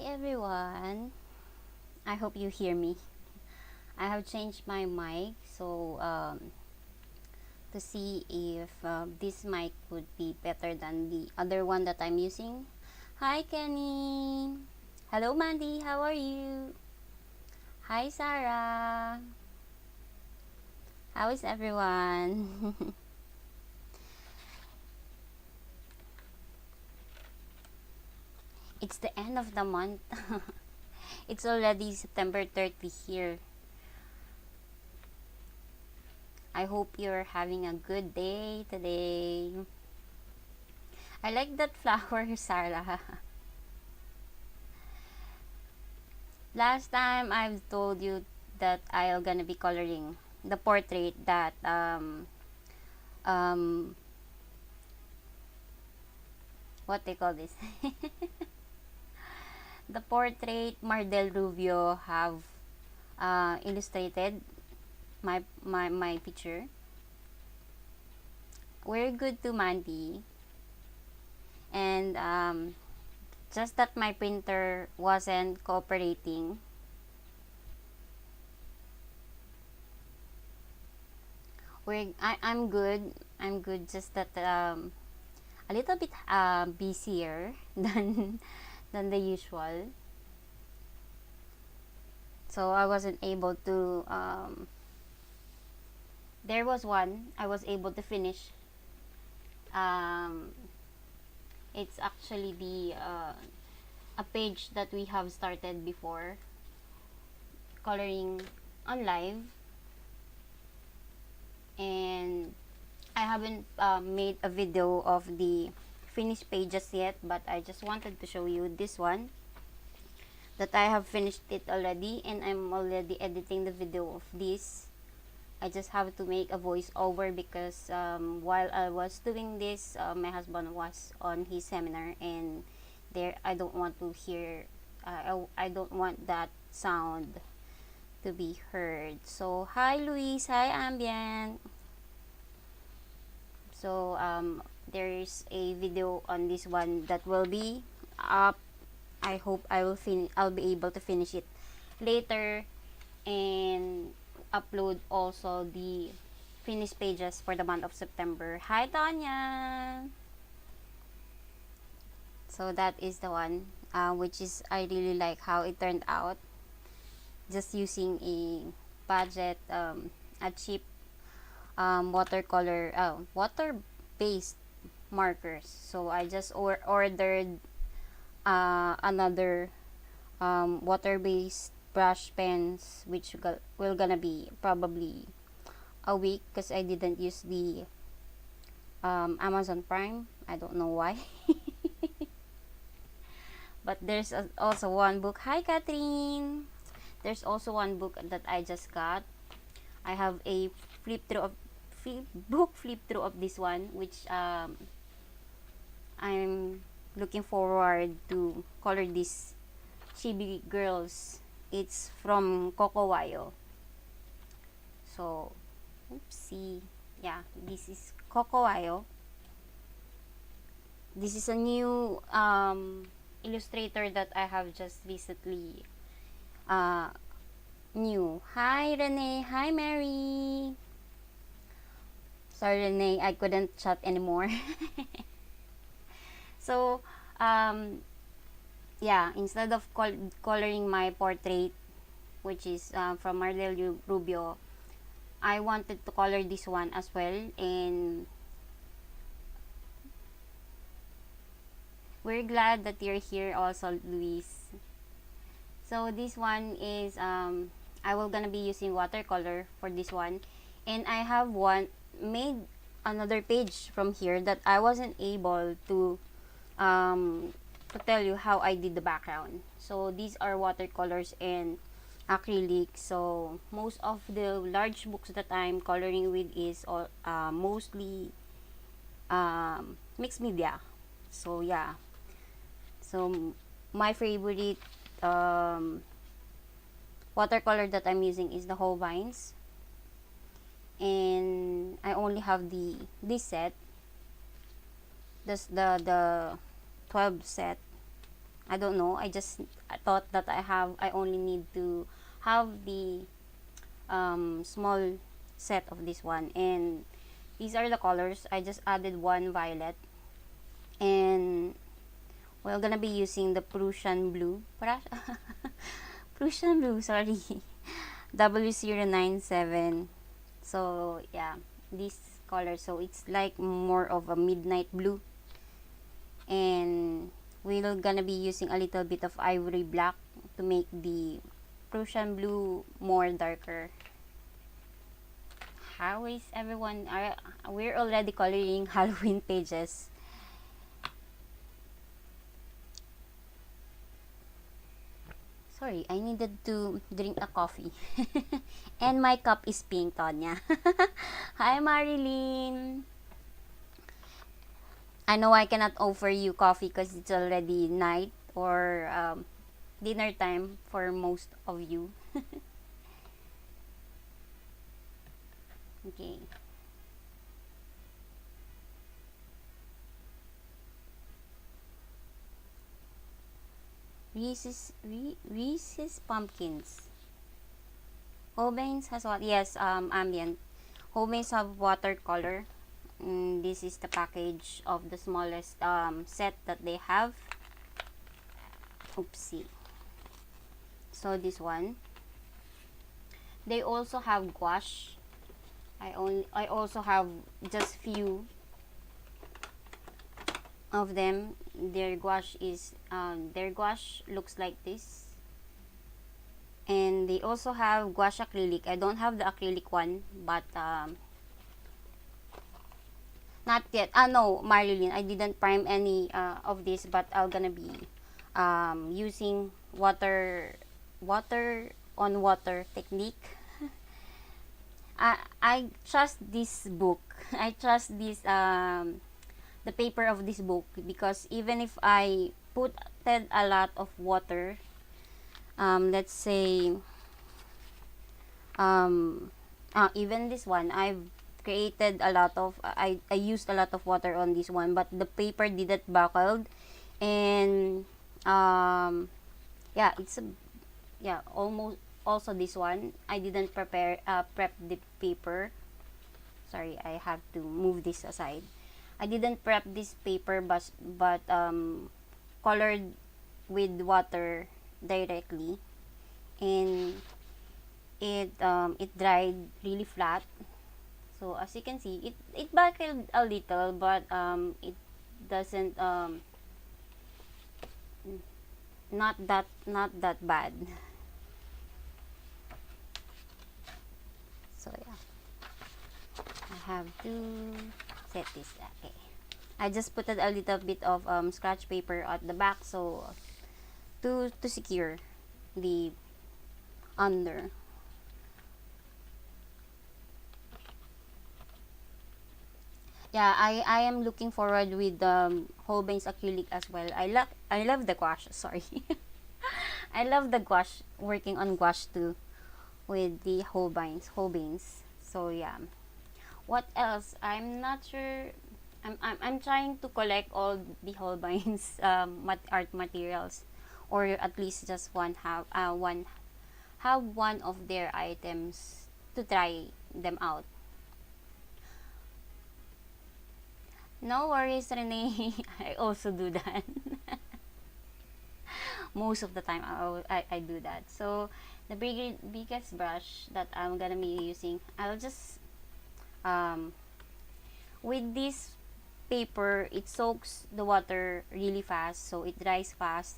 everyone. I hope you hear me. I have changed my mic so to see if this mic would be better than the other one that I'm using. Hi Kenny. Hello Mandy, how are you? Hi Sarah. How is everyone? It's the end of the month. It's already September 30 here. I hope you're having a good day today. I like that flower, Sarah. Last time I've told you that I'm gonna be coloring the portrait that um what they call this? The portrait Mardel Rubio have illustrated my picture. We're good to Mandy, and just that my printer wasn't cooperating. I'm good. I'm good. Just that a little bit busier than the usual. So I wasn't able to. There was one I was able to finish. Um, it's actually the a page that we have started before coloring on live, and I haven't made a video of the finished pages yet, but I just wanted to show you this one that I have finished it already, and I'm already editing the video of this. I just have to make a voiceover because while I was doing this, my husband was on his seminar, and there I don't want to hear I don't want that sound to be heard. So hi Luis, hi Ambient. So there's a video on this one that will be up. I hope I'll be able to finish it later and upload also the finished pages for the month of September. Hi Tanya. So that is the one which is I really like how it turned out, just using a budget a cheap watercolor water based markers. So I just ordered another water based brush pens, which will gonna be probably a week because I didn't use the Amazon Prime. I don't know why. But there's also one book. Hi Catherine. There's also one book that I just got. I have a flip through of this one, which I'm looking forward to color this chibi girls. It's from Cocowayo. So, oopsie. Yeah, this is Cocowayo. This is a new illustrator that I have just recently new. Hi Renee, hi Mary. Sorry Renee, I couldn't chat anymore. So, yeah, instead of coloring my portrait, which is from Mardel Rubio, I wanted to color this one as well, and we're glad that you're here also, Luis. So this one is I will gonna be using watercolor for this one, and I have made another page from here that I wasn't able to tell you how I did the background. So these are watercolors and acrylic. So most of the large books that I'm coloring with is mostly mixed media. So yeah. So my favorite watercolor that I'm using is the Whole Vines, and I only have this set, the 12 set, I don't know. I thought that I only need to have the small set of this one, and these are the colors. I just added one violet, and we're gonna be using the Prussian blue. Prussian blue, sorry. W097. So yeah, this color. So it's like more of a midnight blue, and we're gonna be using a little bit of ivory black to make the Prussian blue more darker. How is everyone? We're already coloring Halloween pages. Sorry, I needed to drink a coffee. And my cup is pink, Tonya. Hi, Marilyn. I know I cannot offer you coffee because it's already night or dinner time for most of you. Okay. Reese's Pumpkins. Hobanes has what? Yes, ambient. Hobanes have watercolor. This is the package of the smallest set that they have. Oopsie. So this one. They also have gouache. I also have just few of them. Their gouache looks like this. And they also have gouache acrylic. I don't have the acrylic one, but not yet. No, Marilyn, I didn't prime any of this, but I'm gonna be using water on water technique. I trust this book. I trust this the paper of this book, because even if I put a lot of water, let's say even this one, I've created a lot of I used a lot of water on this one, but the paper didn't buckled, and yeah, it's a, yeah, almost. Also this one, I didn't prep the paper. Sorry, I have to move this aside. I didn't prep this paper, but colored with water directly, and it dried really flat. So as you can see, it buckled a little, but it doesn't not that bad. So yeah, I have to set this. Okay, I just put a little bit of scratch paper at the back, so to secure the under. Yeah, I am looking forward with Holbein's acrylic as well. I love the gouache. Sorry, I love the gouache, working on gouache too with the Holbeins. So yeah. What else? I'm not sure. I'm trying to collect all the Holbein's art materials, or at least just have one of their items to try them out. No worries, Renee. I also do that. Most of the time, I do that. So the biggest brush that I'm gonna be using, I'll just um, with this paper, it soaks the water really fast, so it dries fast.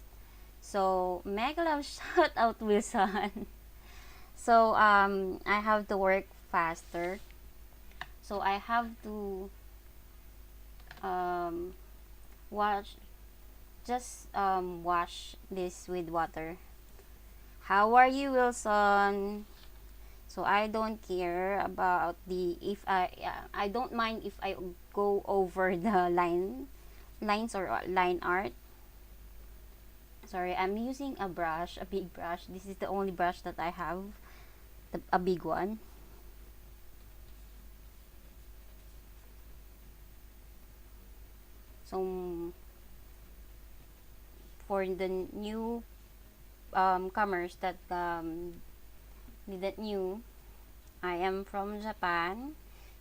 So mega love shout out, Wilson. So I have to work faster, so I have to um, wash wash this with water. How are you, Wilson? So I don't care about the if I don't mind if I go over the lines or line art. Sorry, I'm using a brush, a big brush. This is the only brush that I have, a big one. So for the new comers that didn't knew, I am from Japan.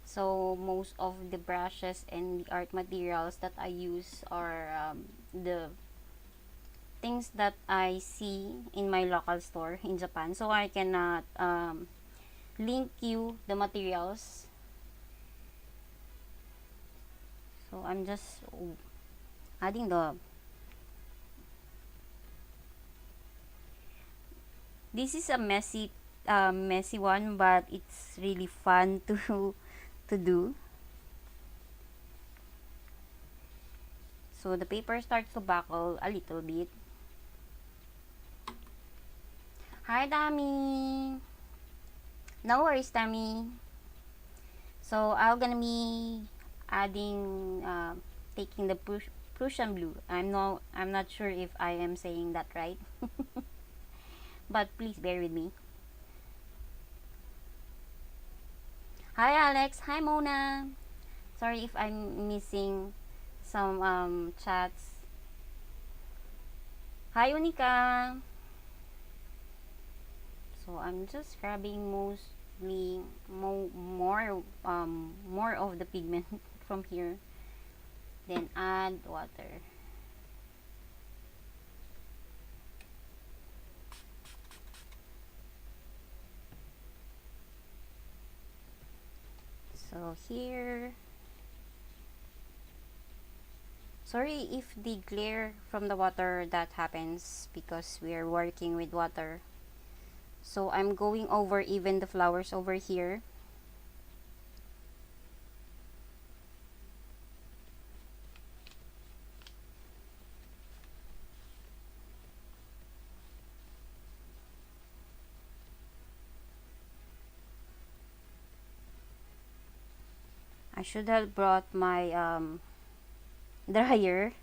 So most of the brushes and the art materials that I use are the things that I see in my local store in Japan. So I cannot link you the materials. So I'm just adding the. This is a messy one, but it's really fun to do. So the paper starts to buckle a little bit. Hi, Dami. No worries, Dami. So I'm gonna be adding, taking the Prussian blue. I'm not sure if I am saying that right, but please bear with me. Hi, Alex. Hi, Mona. Sorry if I'm missing some chats. Hi, Unika. So I'm just grabbing mostly more of the pigment from here, then add water. So here, sorry if the glare from the water that happens because we are working with water. So I'm going over even the flowers over here. I should have brought my dryer.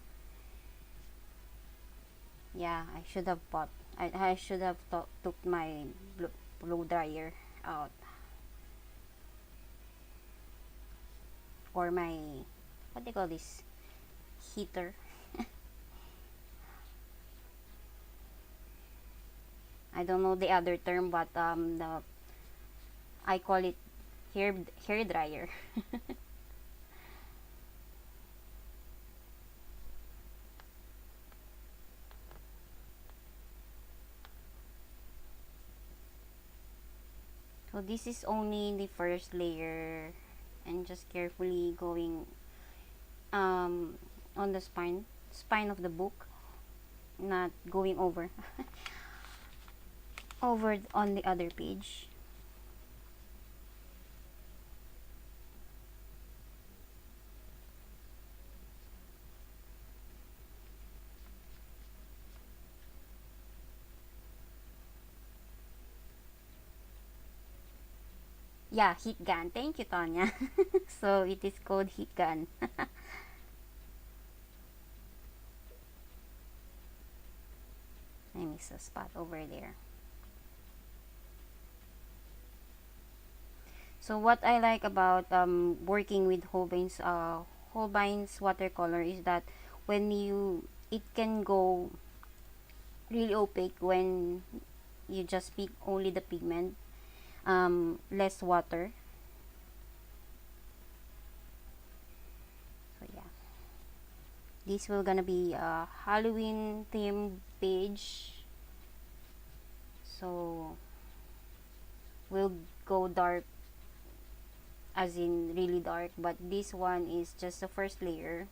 Yeah, I should have bought. I should have took my blow dryer out, or my, what do you call this, heater. I don't know the other term, but I call it hair dryer. So this is only the first layer, and just carefully going on the spine of the book, not going over over on the other page. Yeah, heat gun. Thank you, Tonya. So it is called heat gun. I miss a spot over there. So what I like about working with Holbein's watercolor is that when it can go really opaque when you just pick only the pigment, less water. So yeah, this will gonna be a Halloween theme page. So we'll go dark, as in really dark, but this one is just the first layer.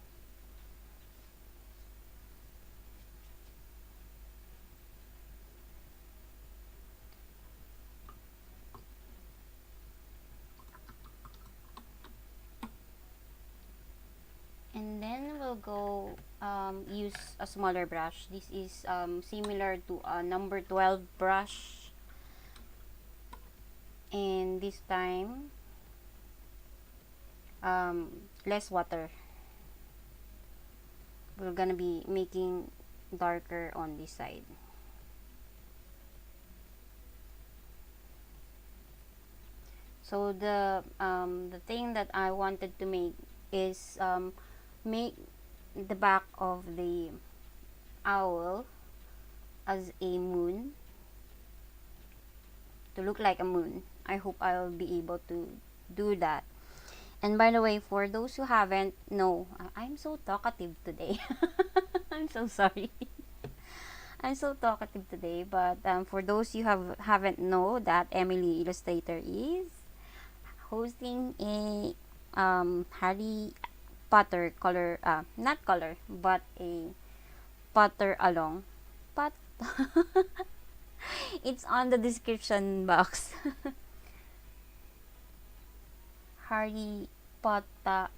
And then we'll go use a smaller brush. This is similar to a number 12 brush, and this time less water. We're gonna be making darker on this side. So the thing that I wanted to make is make the back of the owl as a moon, to look like a moon. I hope I'll be able to do that. And by the way, for those who haven't know, I'm so talkative today. I'm so sorry. I'm so talkative today, but for those you haven't know, that Emily Illustrator is hosting a Harry Potter color, not color, but a Potter-a-thon. Pot. It's on the description box. Harry Potter-a-thon.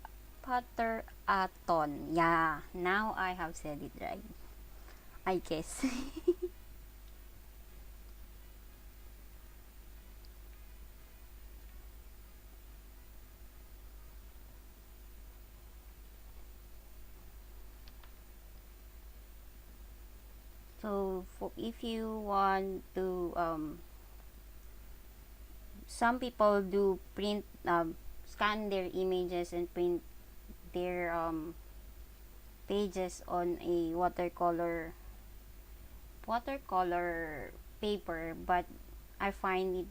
Yeah, now I have said it right, I guess. So, if you want to, some people do print, scan their images and print their pages on a watercolor paper, but I find it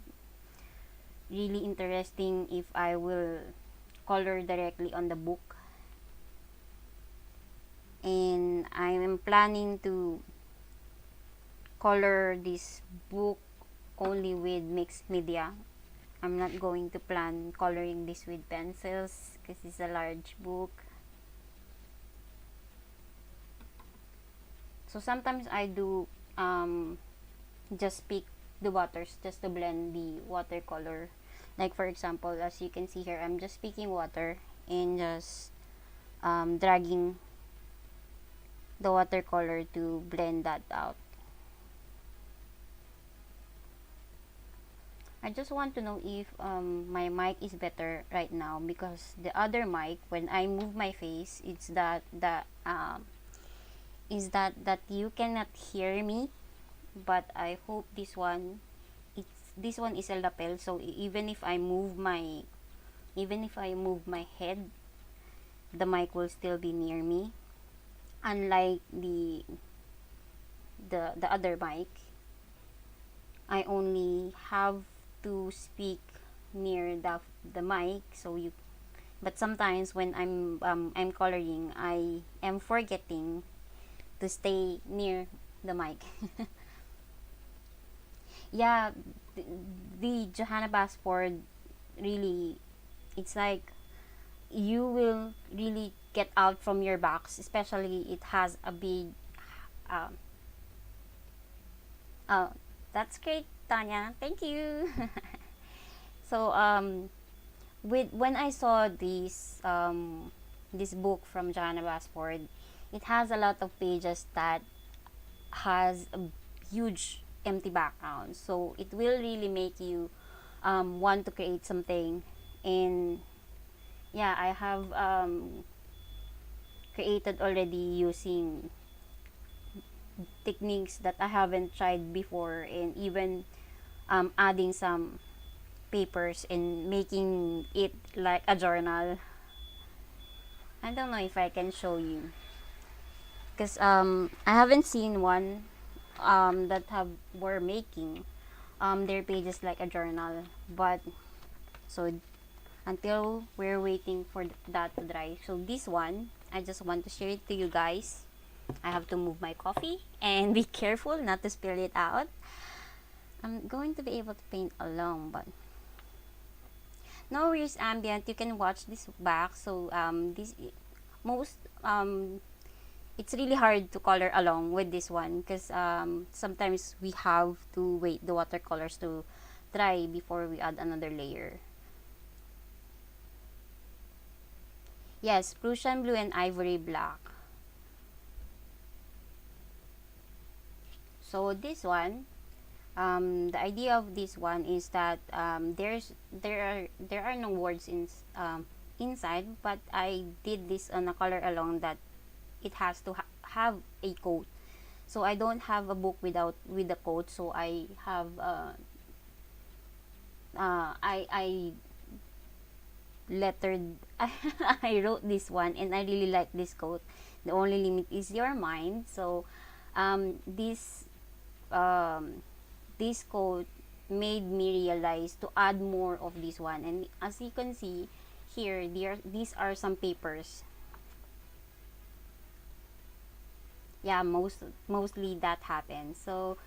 really interesting if I will color directly on the book. And I am planning to color this book only with mixed media. I'm not going to plan coloring this with pencils because it's a large book. So sometimes I do just pick the waters just to blend the watercolor. Like for example, as you can see here, I'm just picking water and just dragging the watercolor to blend that out. I just want to know if my mic is better right now, because the other mic, when I move my face, it's that you cannot hear me. But I hope this one is a lapel, so even if I move my head, the mic will still be near me, unlike the other mic. I only have to speak near the mic, so you but sometimes when I'm coloring, I am forgetting to stay near the mic. Yeah, the Johanna Basford, really, it's like you will really get out from your box, especially it has a big um oh, that's great, Tanya, thank you. So with when I saw this book from Johanna Basford, it has a lot of pages that has a huge empty background, so it will really make you want to create something. And yeah, I have created already using techniques that I haven't tried before, and even adding some papers and making it like a journal. I don't know if I can show you, because I haven't seen one that have were making their pages like a journal. But so until we're waiting for that to dry, so this one I just want to share it to you guys. I have to move my coffee and be careful not to spill it out. I'm going to be able to paint along, but no worries, ambient, you can watch this back. So this most it's really hard to color along with this one, because sometimes we have to wait the watercolors to dry before we add another layer. Yes, Prussian blue and ivory black. So this one, the idea of this one is that there are no words inside, but I did this on a color along that it has to have a quote. So I don't have a book with a quote, so I have I lettered I wrote this one, and I really like this quote. The only limit is your mind. So This um, this code made me realize to add more of this one. And as you can see here, these are some papers. Yeah, mostly that happens. So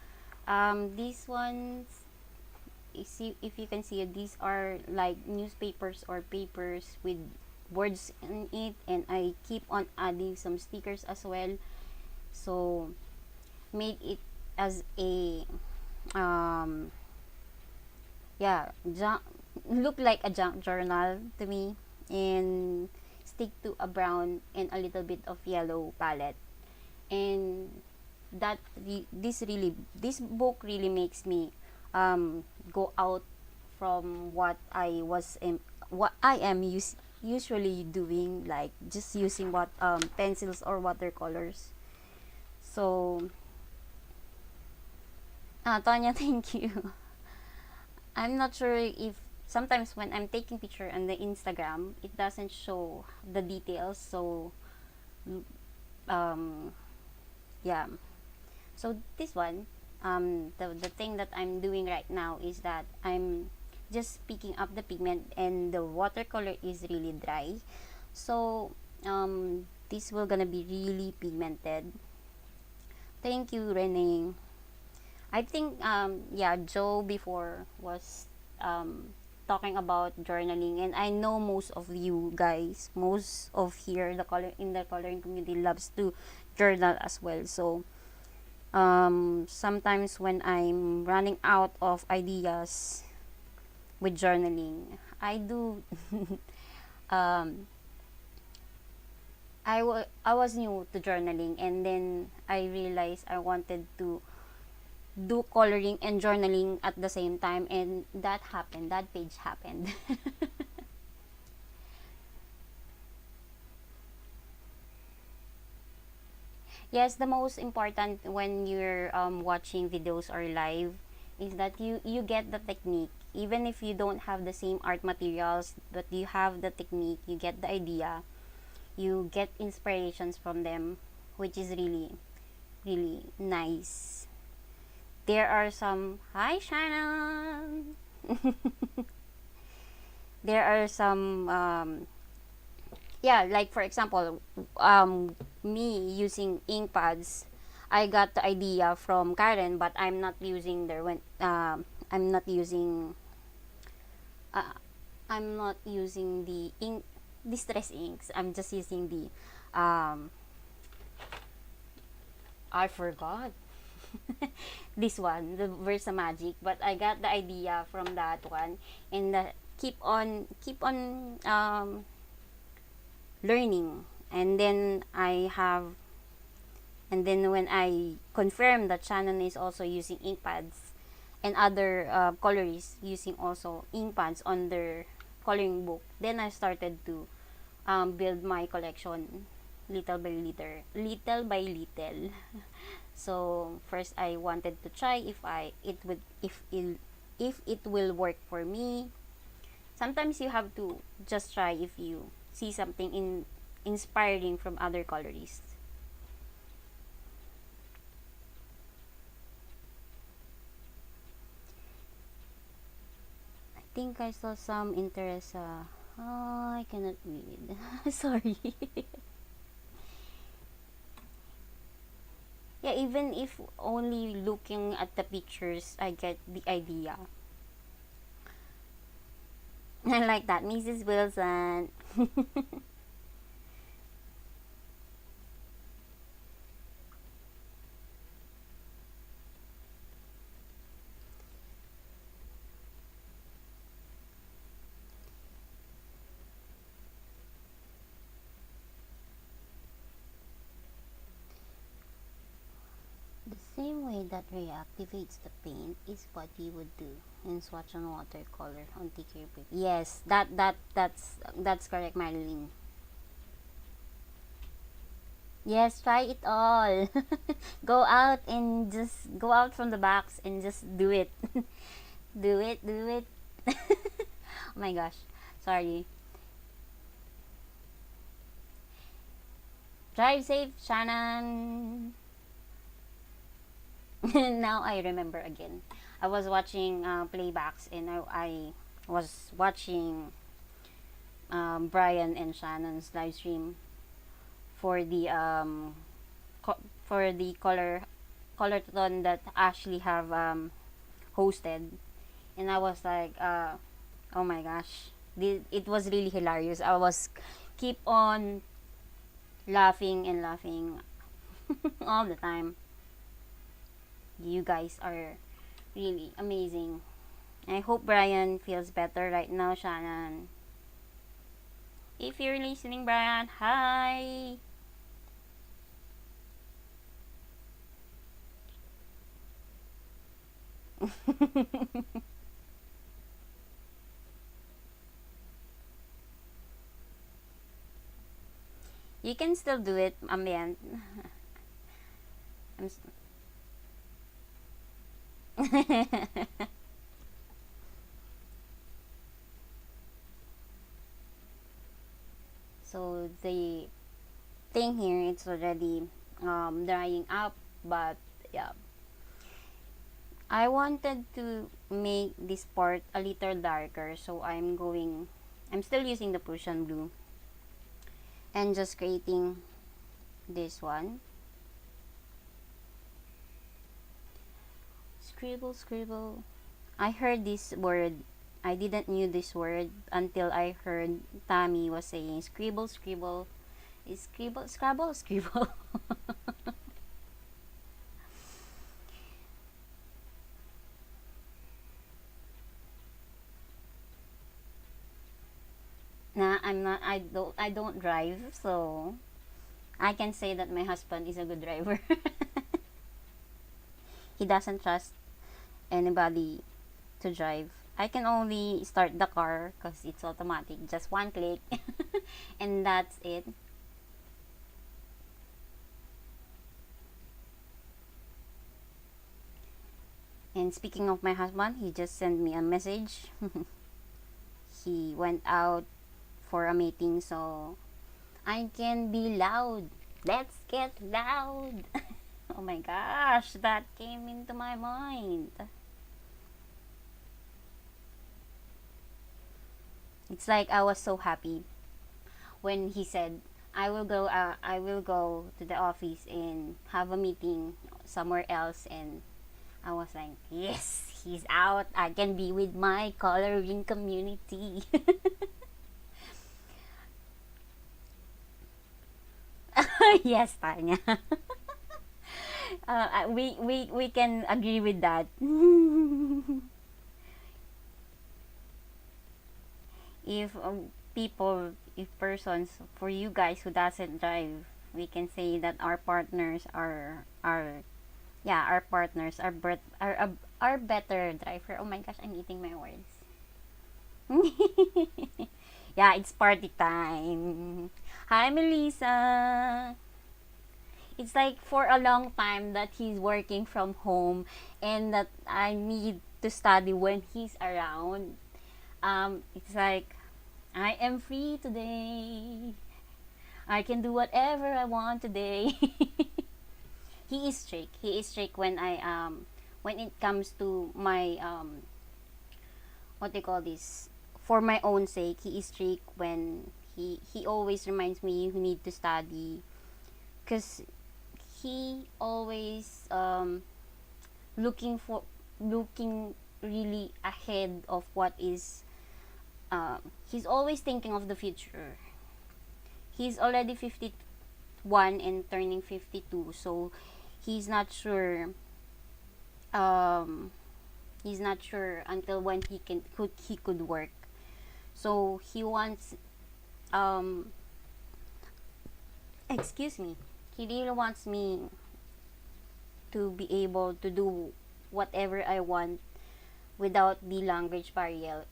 these ones, if you can see, these are like newspapers or papers with words in it, and I keep on adding some stickers as well. So made it as a um yeah, look like a junk journal to me, and stick to a brown and a little bit of yellow palette. And this book really makes me go out from what I am usually doing, like just using what pencils or watercolors. So Tonya, thank you. I'm not sure if sometimes when I'm taking picture on the Instagram, it doesn't show the details. So um yeah. So this one, the thing that I'm doing right now is that I'm just picking up the pigment, and the watercolor is really dry. So this will gonna be really pigmented. Thank you, Renee. I think yeah, Joe before was talking about journaling, and I know most of you guys, most of here the color in the coloring community loves to journal as well. So sometimes when I'm running out of ideas with journaling, I do um I was new to journaling, and then I realized I wanted to do coloring and journaling at the same time, and that page happened. Yes, the most important when you're watching videos or live is that you get the technique, even if you don't have the same art materials, but you have the technique, you get the idea, you get inspirations from them, which is really really nice. There are some, hi Shannon. There are some yeah, like for example, me using ink pads, I got the idea from Karen, but I'm not using their when I'm not using uh, I'm not using the ink distress inks. I'm just using the I forgot this one, the Versa Magic, but I got the idea from that one, and keep on learning. And then when I confirmed that Shannon is also using ink pads, and other colorists using also ink pads on their coloring book, then I started to build my collection little by little. So first I wanted to try if it will work for me. Sometimes you have to just try if you see something inspiring from other colorists. I think I saw some interest. Oh, I cannot read. Sorry. Yeah, even if only looking at the pictures, I get the idea. I like that, Mrs. Wilson. The same way that reactivates the paint is what you would do in swatch on watercolor on thicker paper. Yes, that's correct, Marilyn. Yes, try it all. Go out from the box and just do it. Do it. Oh my gosh. Sorry. Drive safe, Shannon. Now I remember again. I was watching playbacks, and I was watching Brian and Shannon's live stream for the for the color-ton that Ashley have hosted, and I was like, oh my gosh, it was really hilarious. I was keep on laughing and laughing all the time. You guys are really amazing. I hope Brian feels better right now, Shannon. If you're listening, Brian, hi. You can still do it, ambient. I'm so the thing here, it's already drying up, but yeah, I wanted to make this part a little darker, so I'm still using the Prussian blue and just creating this one. Scribble, scribble. I heard this word. I didn't knew this word until I heard Tammy was saying scribble, scribble. Is scribble, scrabble, scribble. Nah, I'm not. I don't drive, so I can say that my husband is a good driver. He doesn't trust anybody to drive. I can only start the car because it's automatic, just one click, and that's it. And speaking of my husband, he just sent me a message. He went out for a meeting, so I can be loud. Let's get loud. Oh my gosh, that came into my mind. It's like I was so happy when he said, I will go to the office and have a meeting somewhere else, and I was like, yes, he's out. I can be with my coloring community. Yes, Tanya. We can agree with that. If if persons, for you guys who doesn't drive, we can say that our partners are yeah, our partners are better driver. Oh my gosh, I'm eating my words. Yeah, it's party time. Hi, Melissa. It's like for a long time that he's working from home, and that I need to study when he's around. It's like I am free today. I can do whatever I want today. He is strict. He is strict when it comes to my what they call this, for my own sake. He is strict when he always reminds me you need to study, because he always looking for looking really ahead of what is he's always thinking of the future. He's already 51 and turning 52, so he's not sure um he's not sure until when he could work. So he wants um excuse me, he really wants me to be able to do whatever I want without the language barrier.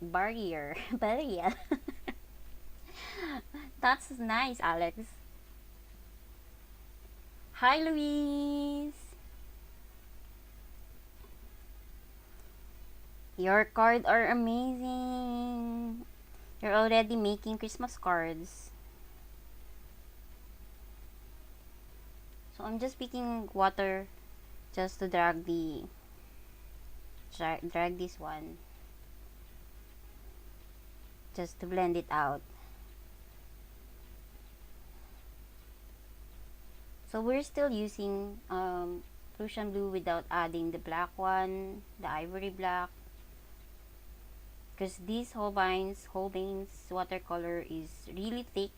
That's nice, Alex. Hi, Louise. Your cards are amazing. You're already making Christmas cards. So I'm just picking water just to drag this one, just to blend it out. So we're still using Prussian blue without adding the black one, the ivory black, because this Holbein's watercolor is really thick,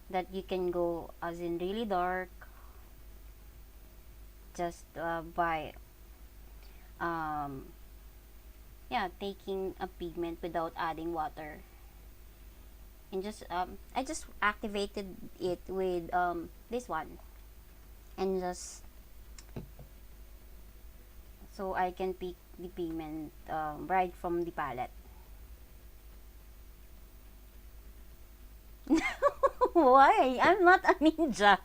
that you can go as in really dark just by yeah, taking a pigment without adding water. And just I just activated it with this one, and just so I can pick the pigment right from the palette. Why? I'm not a ninja.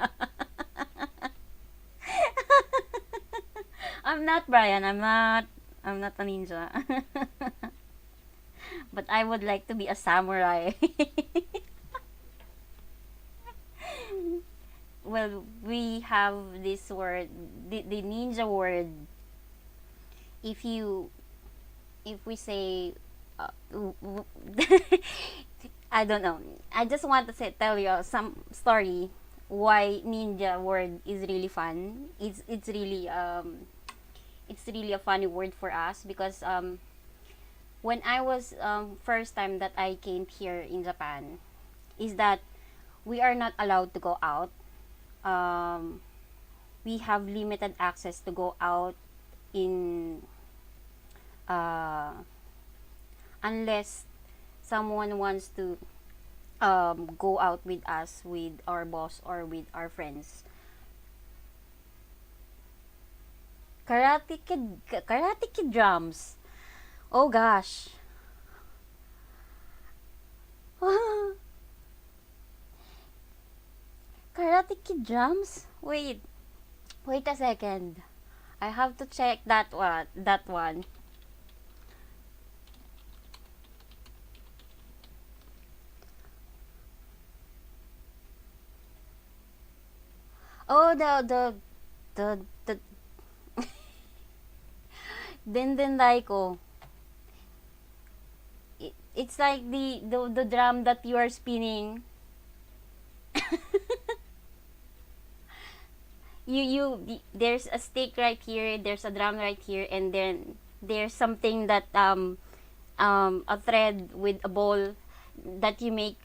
I'm not, Brian. I'm not a ninja. But I would like to be a samurai. Well, we have this word, the ninja word. If you, if we say, I don't know. I just want to tell you some story why ninja word is really fun. It's really a funny word for us, because when I was first time that I came here in Japan, is that we are not allowed to go out. We have limited access to go out in unless someone wants to go out with us, with our boss or with our friends. Karate Kid drums. Oh gosh. Karate Kid drums? Wait a second. I have to check that one. That one. Oh, the Den Daiko. It's like the drum that you are spinning. There's a stick right here, there's a drum right here, and then there's something that a thread with a ball that you make,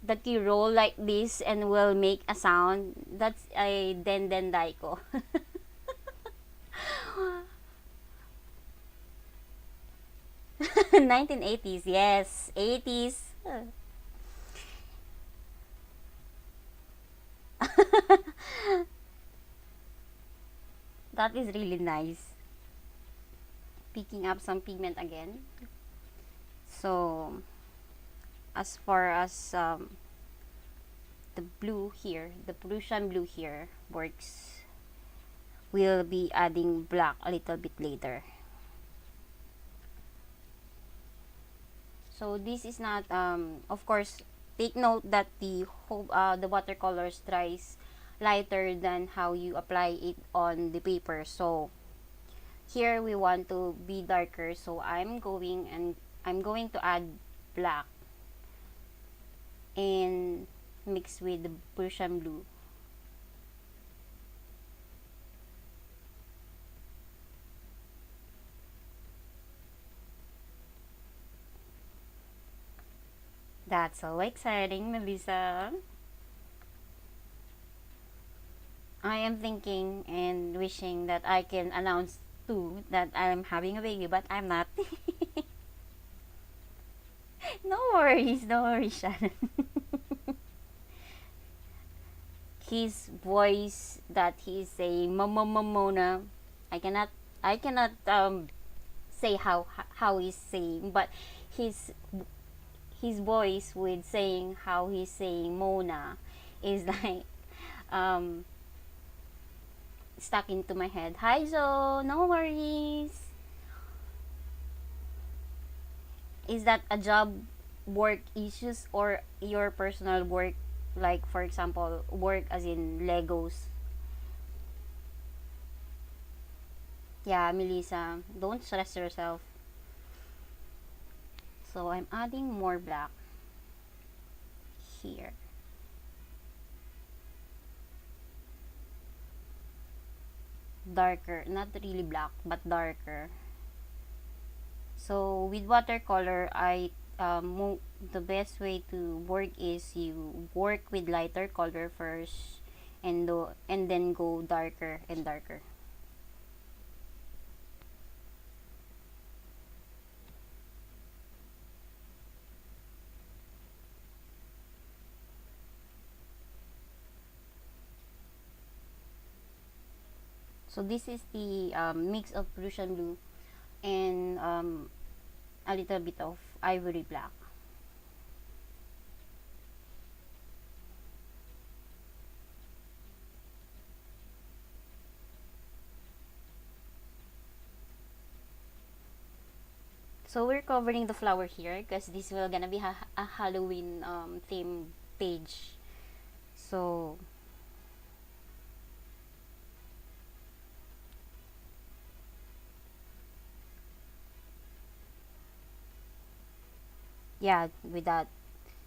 that you roll like this and will make a sound. That's a Den Daiko. 1980s, yes, 80s. That is really nice. Picking up some pigment again. So as far as the blue here, the Prussian blue here works, we'll be adding black a little bit later. So this is not of course, take note that the watercolors dries lighter than how you apply it on the paper. So here we want to be darker, so I'm going to add black and mix with the Prussian blue. That's so exciting, Melissa. I am thinking and wishing that I can announce too that I'm having a baby, but I'm not. No worries, Shannon. His voice that he's saying Mona. I cannot say how he's saying, but his his voice with saying how he's saying Mona is like stuck into my head. Hi Joe, no worries. Is that a job work issues or your personal work, like for example work as in Legos? Yeah, Melissa, don't stress yourself. So I'm adding more black here. Darker, not really black, but darker. So with watercolor, the best way to work is you work with lighter color first, and then go darker and darker. So this is the mix of Prussian blue and a little bit of ivory black. So we're covering the flower here because this will gonna be a Halloween theme page. So yeah, without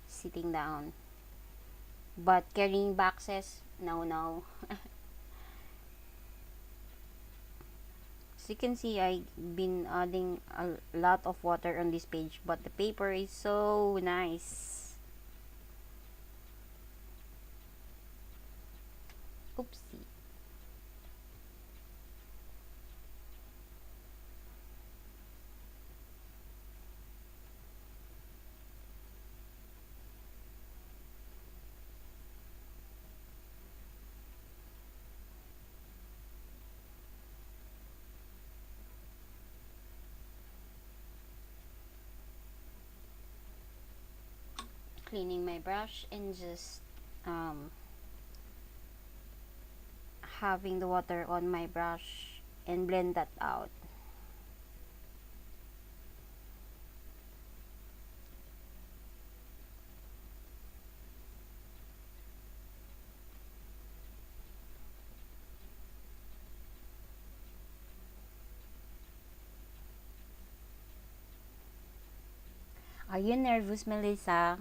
sitting down. But carrying boxes, no, no. As you can see, I've been adding a lot of water on this page, but the paper is so nice. Oopsie. Cleaning my brush and just um, having the water on my brush and blend that out. Are you nervous, Melissa?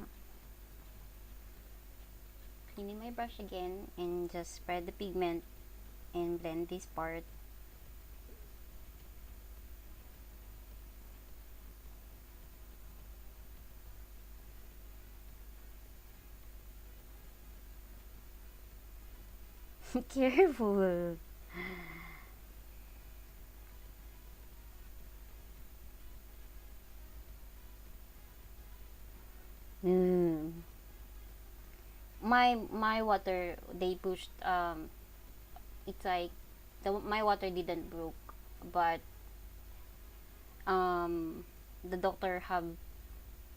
Cleaning my brush again and just spread the pigment and blend this part. Careful. Mm. My water, they pushed it's like my water didn't broke, but um the doctor have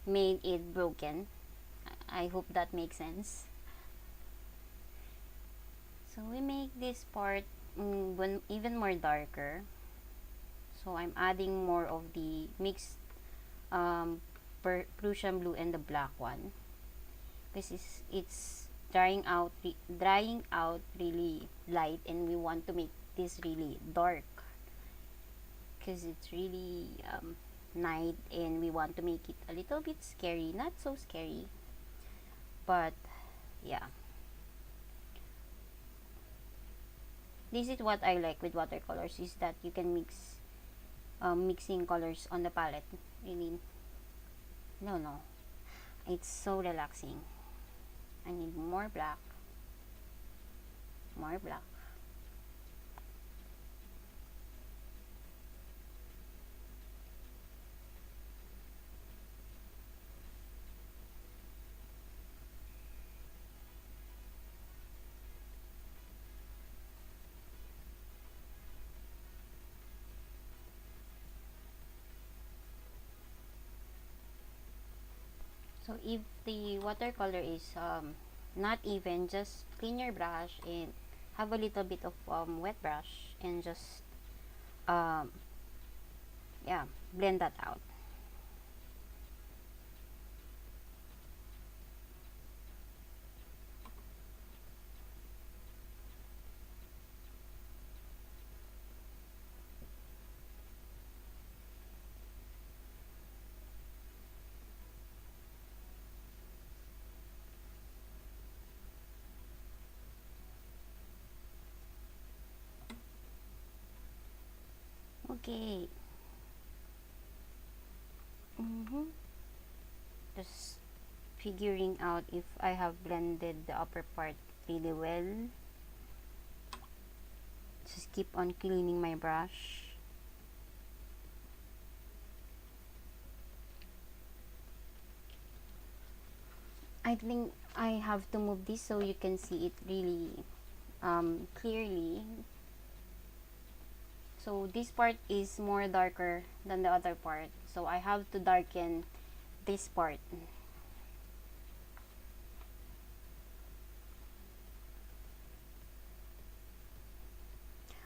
made it broken. I hope that makes sense. So we make this part even more darker. So I'm adding more of the mixed um, Prussian blue and the black one, because it's drying out really light, and we want to make this really dark because it's really night, and we want to make it a little bit scary, not so scary, but yeah, this is what I like with watercolors, is that you can mixing colors on the palette. Really, no, it's so relaxing. I need more black, more black. So if the watercolor is not even, just clean your brush and have a little bit of wet brush and just um, yeah, blend that out. Okay. Just figuring out if I have blended the upper part really well. Just keep on cleaning my brush. I think I have to move this so you can see it really clearly. So this part is more darker than the other part, so I have to darken this part.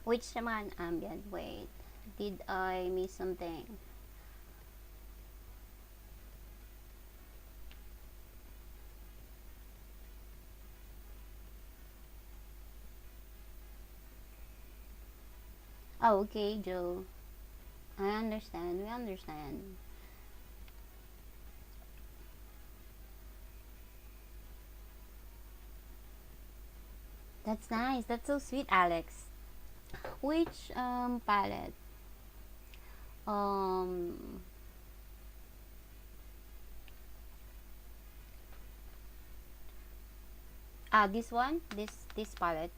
Which naman ambient? Wait, did I miss something? Oh, okay, Joe. I understand. We understand. That's nice. That's so sweet, Alex. Which palette? Um this one? This palette.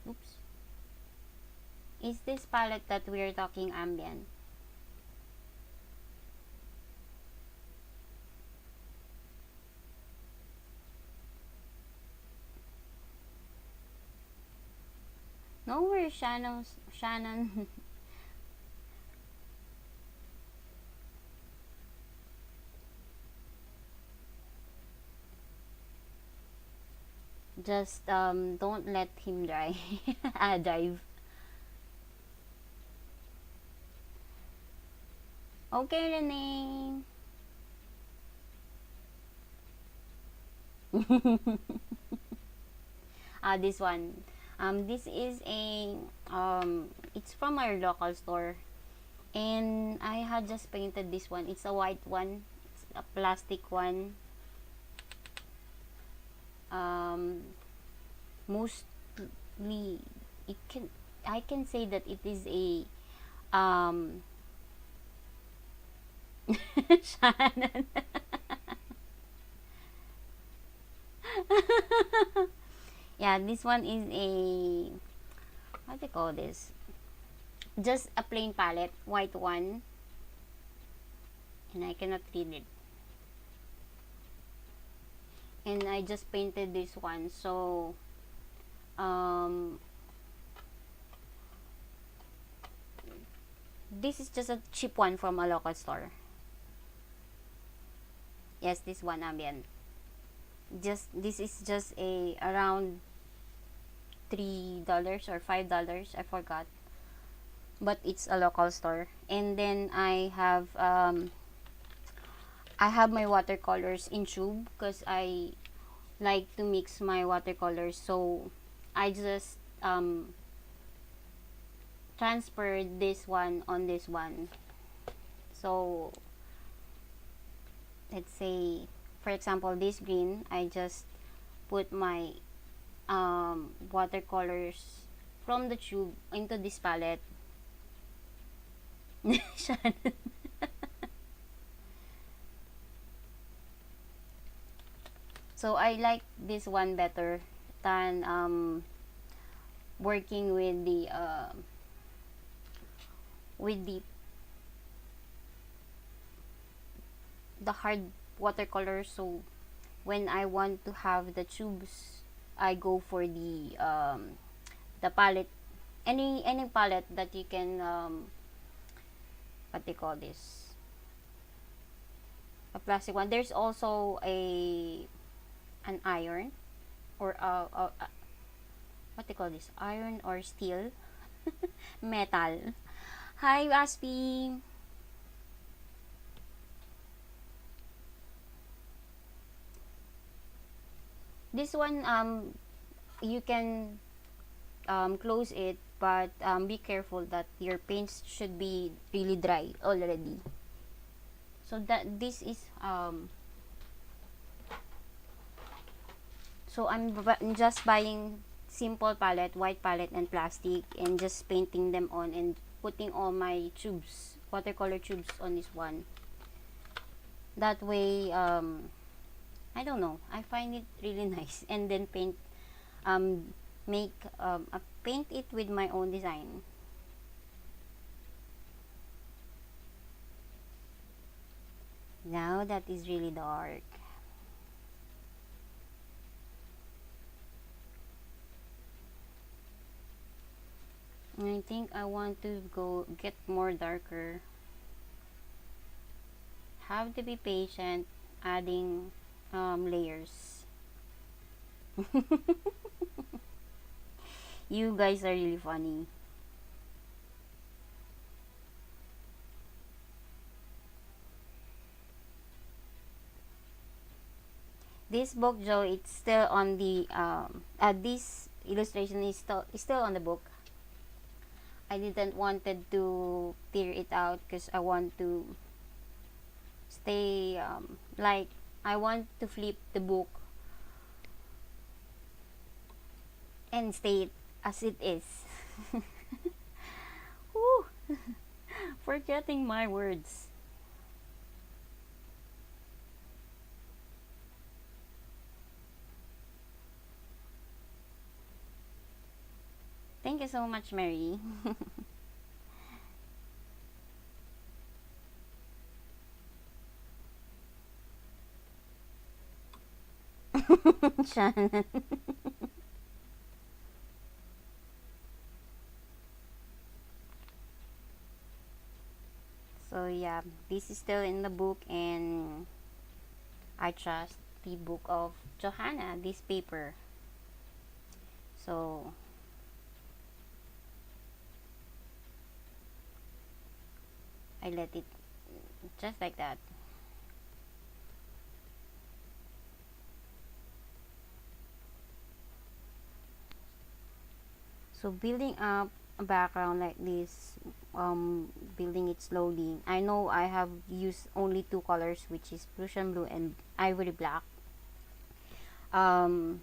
Oops. Is this palette that we're talking ambient? No, where's Shannon? Just don't let him drive. Drive. Okay, Renee. This one. This is a it's from our local store, and I had just painted this one. It's a white one. It's a plastic one. Um, Mostly, it can I can say that it is a Shannon. Yeah, this one is a, what do you call this? Just a plain palette, white one, and I cannot read it. And I just painted this one, so um, this is just a cheap one from a local store. Yes, this one ambient. Just this is just a around $3 or $5. I forgot, but it's a local store. And then I have my watercolors in tube because I like to mix my watercolors. So I just transferred this one on this one. So let's say, for example, this green, I just put my watercolors from the tube into this palette. So I like this one better than working with the hard watercolors. So when I want to have the tubes, I go for the palette, any palette that you can what they call this, a plastic one. There's also an iron, or what they call this, iron or steel, metal. Hi, Aspi. This one, you can close it, but be careful that your paints should be really dry already. So that this is so I'm just buying simple palette, white palette and plastic, and just painting them on and putting all my tubes, watercolor tubes on this one. That way, I don't know, I find it really nice. And then make paint it with my own design. Now that is really dark. I think I want to go get more darker. Have to be patient adding layers. You guys are really funny. This book, Joe, it's still on the this illustration is still on the book. I didn't wanted to tear it out because I want to stay like I want to flip the book and stay it as it is. Whew. Forgetting my words. Thank you so much, Mary. Shannon. So yeah, this is still in the book, and I trust the book of Johanna, this paper. So I let it just like that. So building up a background like this, building it slowly. I know I have used only two colors, which is Prussian blue and ivory black. Um,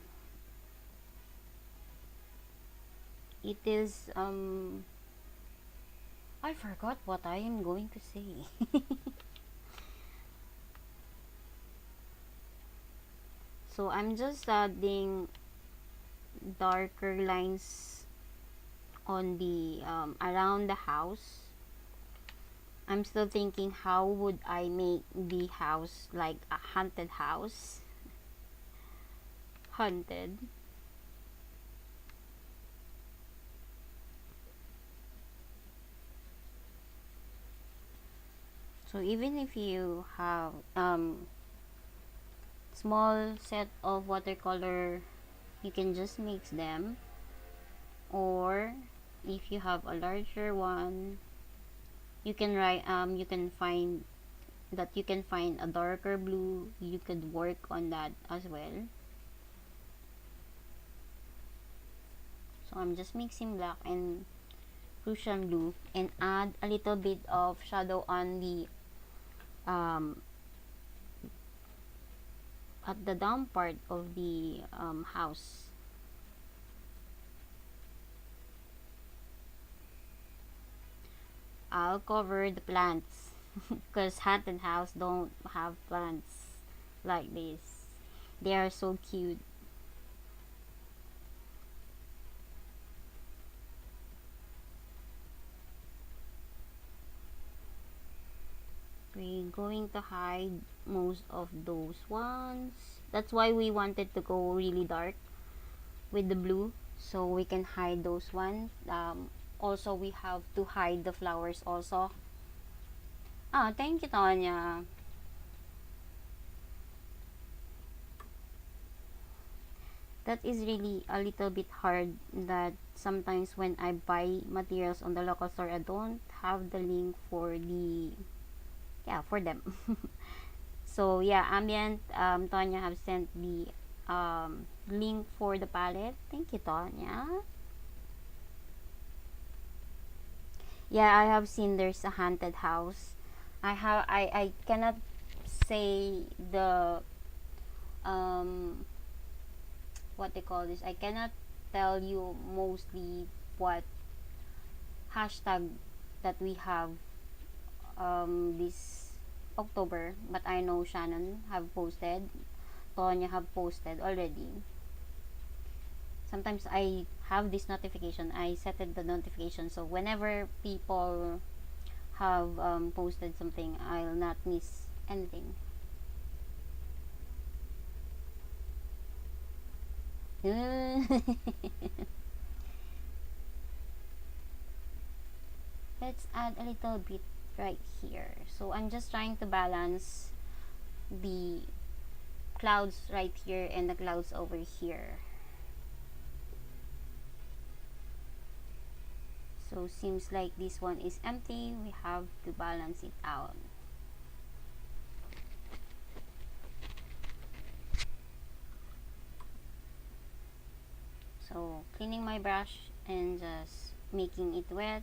it is I forgot what I am going to say. So I'm just adding darker lines on the around the house. I'm still thinking how would I make the house like a haunted house. Haunted. So even if you have small set of watercolor, you can just mix them, or if you have a larger one, you can find that you can find a darker blue, you could work on that as well. So I'm just mixing black and Prussian blue and add a little bit of shadow on the at the down part of the house. I'll cover the plants because haunted house don't have plants like this. They are so cute. We're going to hide most of those ones. That's why we wanted to go really dark with the blue, so we can hide those ones. Also, we have to hide the flowers also. Ah, thank you, Tanya. That is really a little bit hard, that sometimes when I buy materials on the local store, I don't have the link for the for them. So yeah, ambient, Tanya have sent the link for the palette. Thank you, Tanya. Yeah, I have seen there's a haunted house. I cannot say the what they call this. I cannot tell you mostly what hashtag that we have this October, but I know Shannon have posted, Tonya have posted already. Sometimes I have this notification, I set the notification, so whenever people have posted something, I'll not miss anything. Let's add a little bit right here. So I'm just trying to balance the clouds right here and the clouds over here. So seems like this one is empty, we have to balance it out. So cleaning my brush and just making it wet.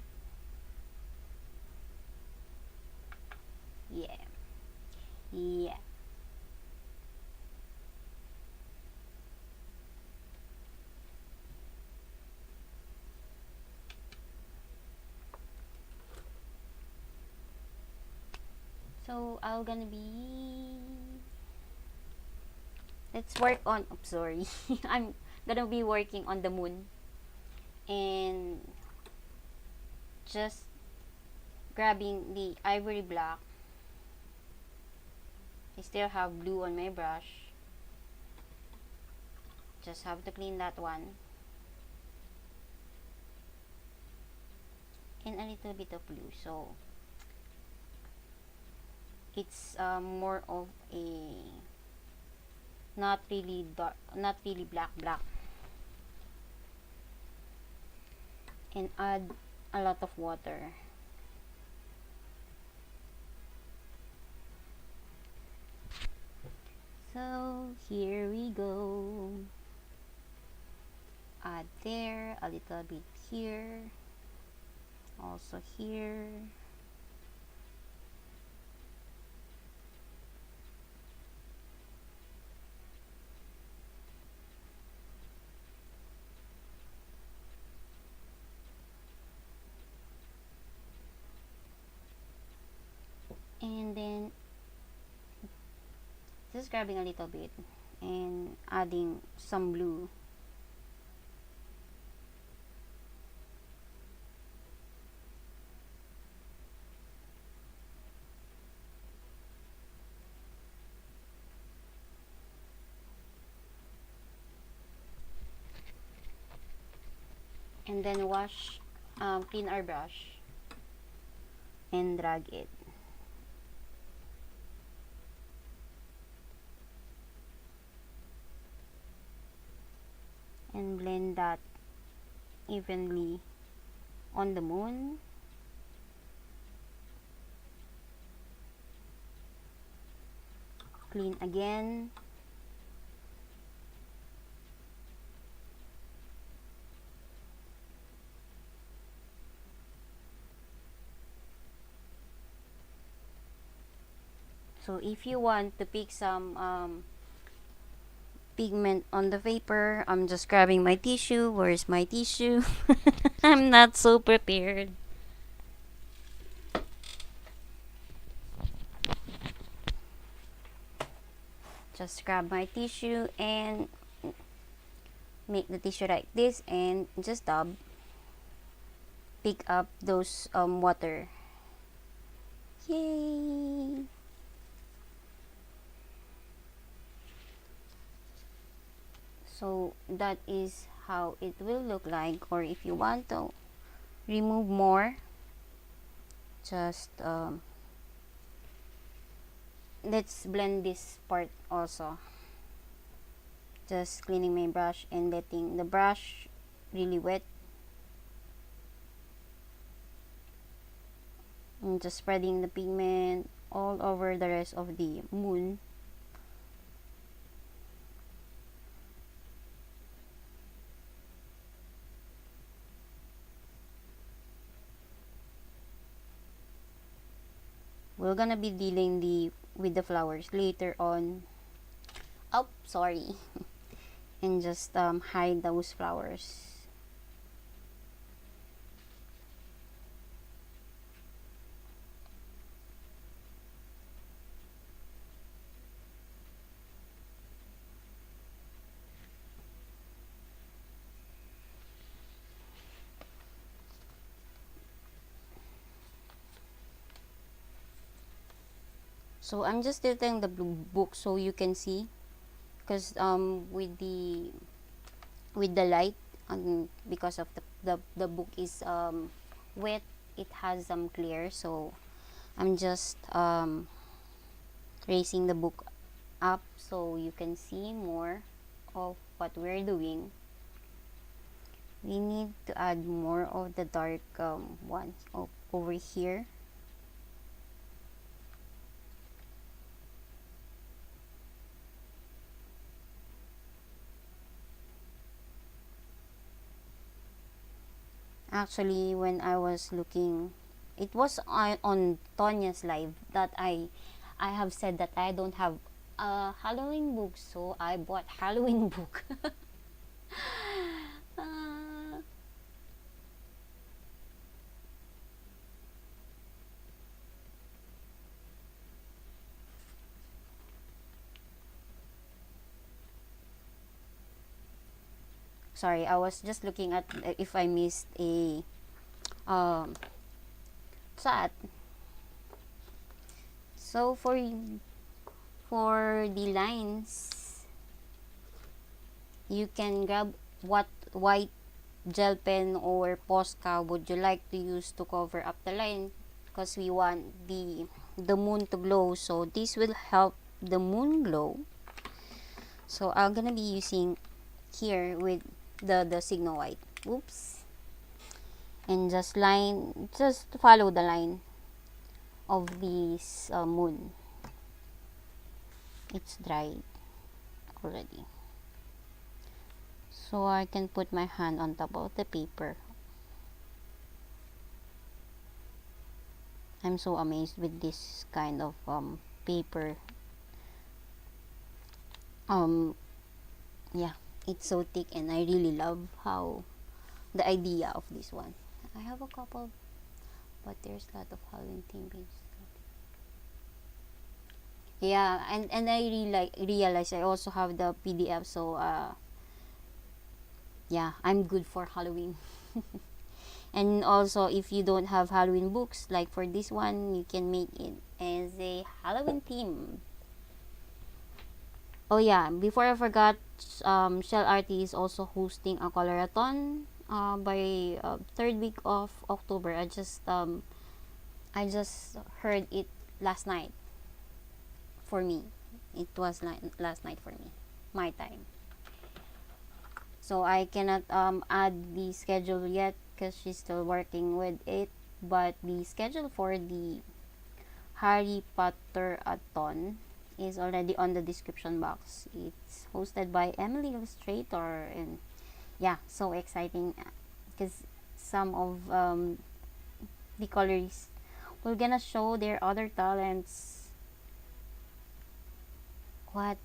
Yeah. Yeah. So I'm gonna be, let's work on, oh, sorry. I'm gonna be working on the moon and just grabbing the ivory black. I still have blue on my brush. Just have to clean that one. And a little bit of blue. So it's more of a not really dark, not really black. And add a lot of water. So here we go. Add there, a little bit here, also here. And then just grabbing a little bit and adding some blue. And then wash, clean our brush and drag it. And blend that evenly on the moon. Clean again. So if you want to pick some pigment on the paper, I'm just grabbing my tissue. Where's my tissue? I'm not so prepared. Just grab my tissue and make the tissue like this and just dab. Pick up those water. Yay! So that is how it will look like. Or if you want to remove more, just let's blend this part also. Just cleaning my brush and letting the brush really wet. And just spreading the pigment all over the rest of the moon. We're gonna be dealing with the flowers later on. Oh, sorry. and just hide those flowers. So I'm just tilting the blue book so you can see, because with the light, because of the book is wet, it has some clear, so I'm just raising the book up so you can see more of what we're doing. We need to add more of the dark ones over here. Actually, when I was looking, it was on Tonya's live that I have said that I don't have a Halloween book, so I bought Halloween book. uh, Sorry, I was just looking at if I missed a um, chat. So for the lines, you can grab what white gel pen or Posca would you like to use to cover up the line, because we want the moon to glow, so this will help the moon glow. So I'm gonna be using here with the Signo White. Oops. And just follow the line of this moon. It's dried already, so I can put my hand on top of the paper. I'm so amazed with this kind of paper. Yeah, it's so thick, and I really love how the idea of this one. I have a couple, but there's a lot of Halloween theme pages. Yeah, and I realize I also have the PDF, so yeah, I'm good for Halloween. And also, if you don't have Halloween books, like for this one, you can make it as a Halloween theme. Oh yeah, before I forgot, Shell RT is also hosting a Potter-a-thon by third week of October. I just heard it last night for me. It was last night for me, my time. So I cannot add the schedule yet because she's still working with it. But the schedule for the Harry Potter-a-thon is already on the description box. It's hosted by Emily Illustrator, and yeah, so exciting because some of the colorists will gonna show their other talents. What?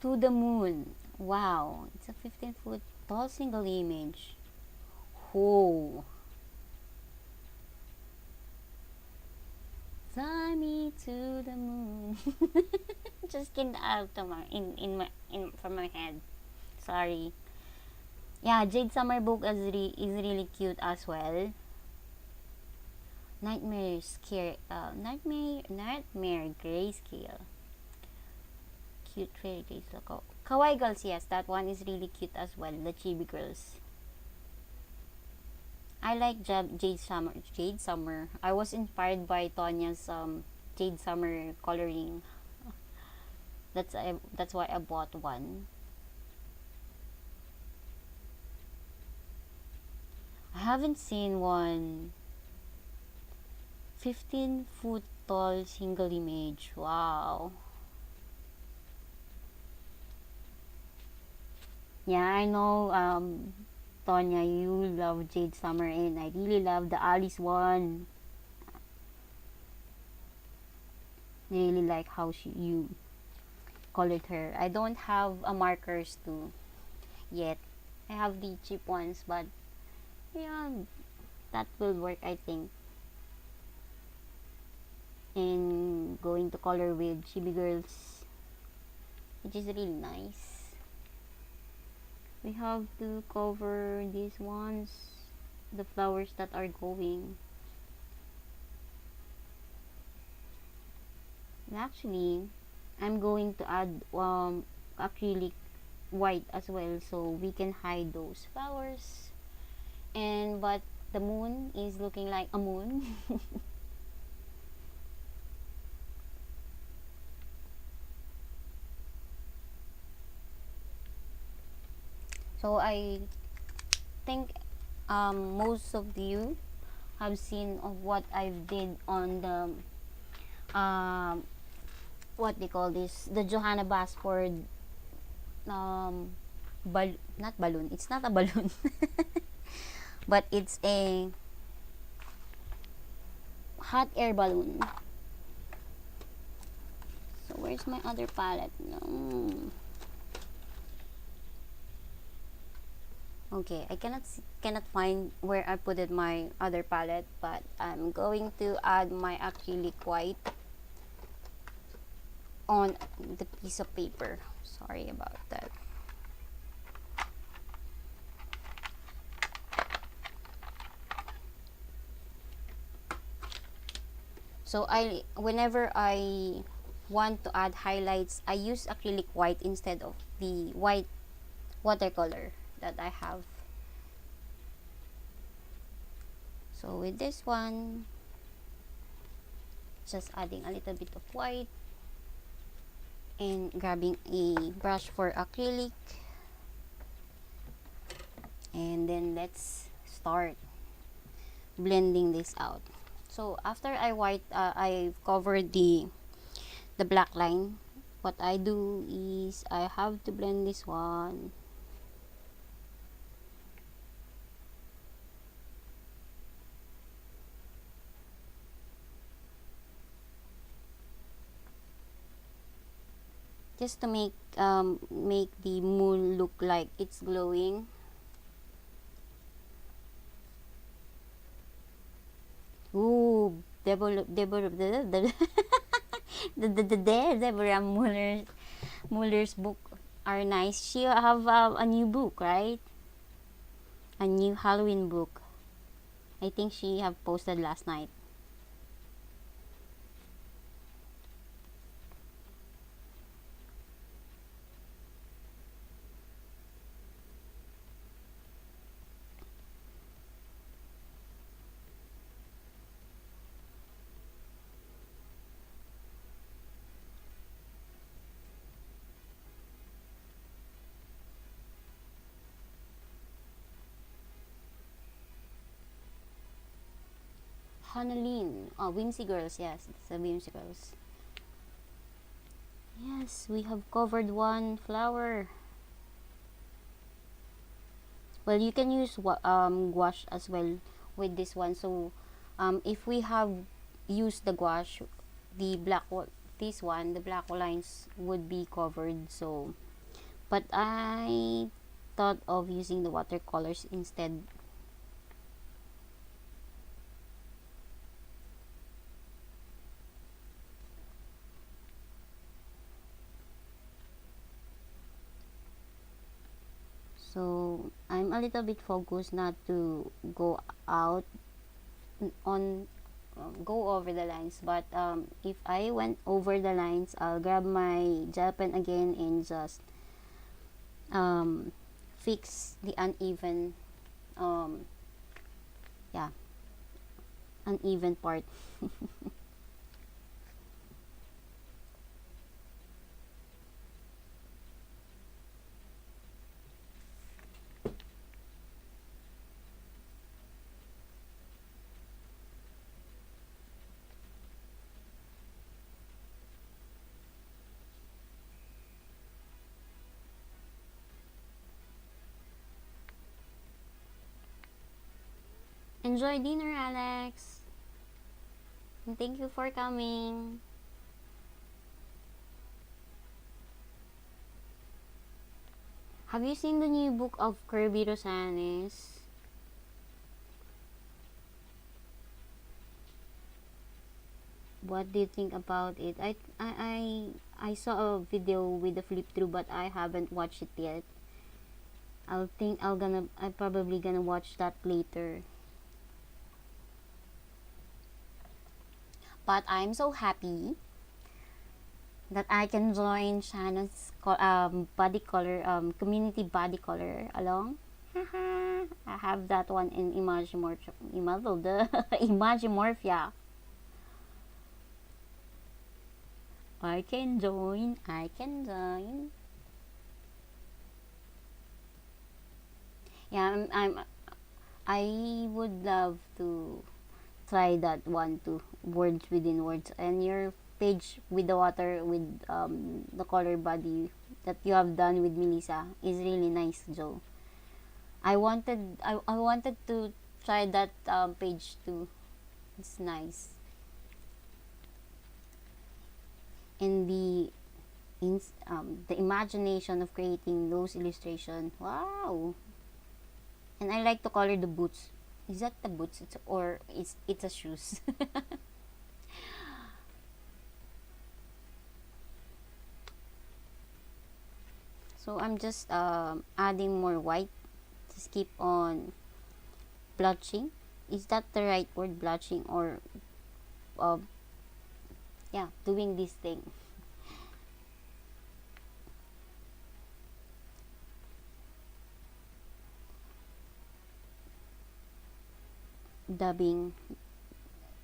To the moon. Wow, it's a 15-foot tall single image. Oh, fly me to the moon. Just came out of my in from my head. Sorry. Yeah, Jade Summer book is really cute as well. Nightmare grayscale. Cute fairy tales. Kawaii girls, yes, that one is really cute as well. The chibi girls. I like Jade Summer. Jade Summer. I was inspired by Tonya's Jade Summer coloring. That's why I bought one. I haven't seen one 15-foot tall single image. Wow. Yeah, I know, Tonya, you love Jade Summer, and I really love the Alice one. Really like how you colored her. I don't have a markers too yet. I have the cheap ones, but yeah, that will work, I think. And going to color with Chibi Girls, which is really nice. We have to cover these ones, the flowers that are going. And actually, I'm going to add acrylic white as well, so we can hide those flowers. And but the moon is looking like a moon. So I think most of you have seen of what I did on the um, what they call this, the Johanna Basford um, not balloon. It's not a balloon, but it's a hot air balloon. So where's my other palette? No. Okay, I cannot find where I put it my other palette, but I'm going to add my acrylic white on the piece of paper. Sorry about that. So whenever I want to add highlights, I use acrylic white instead of the white watercolor that I have. So with this one, just adding a little bit of white and grabbing a brush for acrylic, and then let's start blending this out. So after I covered the black line, what I do is I have to blend this one. Just to make the moon look like it's glowing. Ooh, Deborah Muller's book are nice. She have a new book, right? A new Halloween book. I think she have posted last night. Hanalin. Oh, Whimsy Girls. Yes, it's the Whimsy Girls. Yes, we have covered one flower. Well, you can use gouache as well with this one. So, if we have used the gouache, the this one, the black lines would be covered. So, but I thought of using the watercolors instead. So I'm a little bit focused not to go out on go over the lines, but if I went over the lines, I'll grab my gel pen again and just um, fix the uneven um, yeah, uneven part. Enjoy dinner, Alex. And thank you for coming. Have you seen the new book of Kirby Rosanes? What do you think about it? I saw a video with the flip through, but I haven't watched it yet. I'm probably gonna watch that later. But I'm so happy that I can join Shannon's body color community body color along. I have that one in Imagimorphia. I can join. I can join. Yeah, I would love to try that one too. Words within words, and your page with the water with the color body that you have done with Melissa is really nice, Joe. I wanted to try that page too. It's nice. And the imagination of creating those illustrations. Wow. And I like to color the boots. Is that the boots? It's a shoes. So I'm just adding more white. Just keep on blotching. Is that the right word, blotching, or uh, yeah, doing this thing? Dubbing.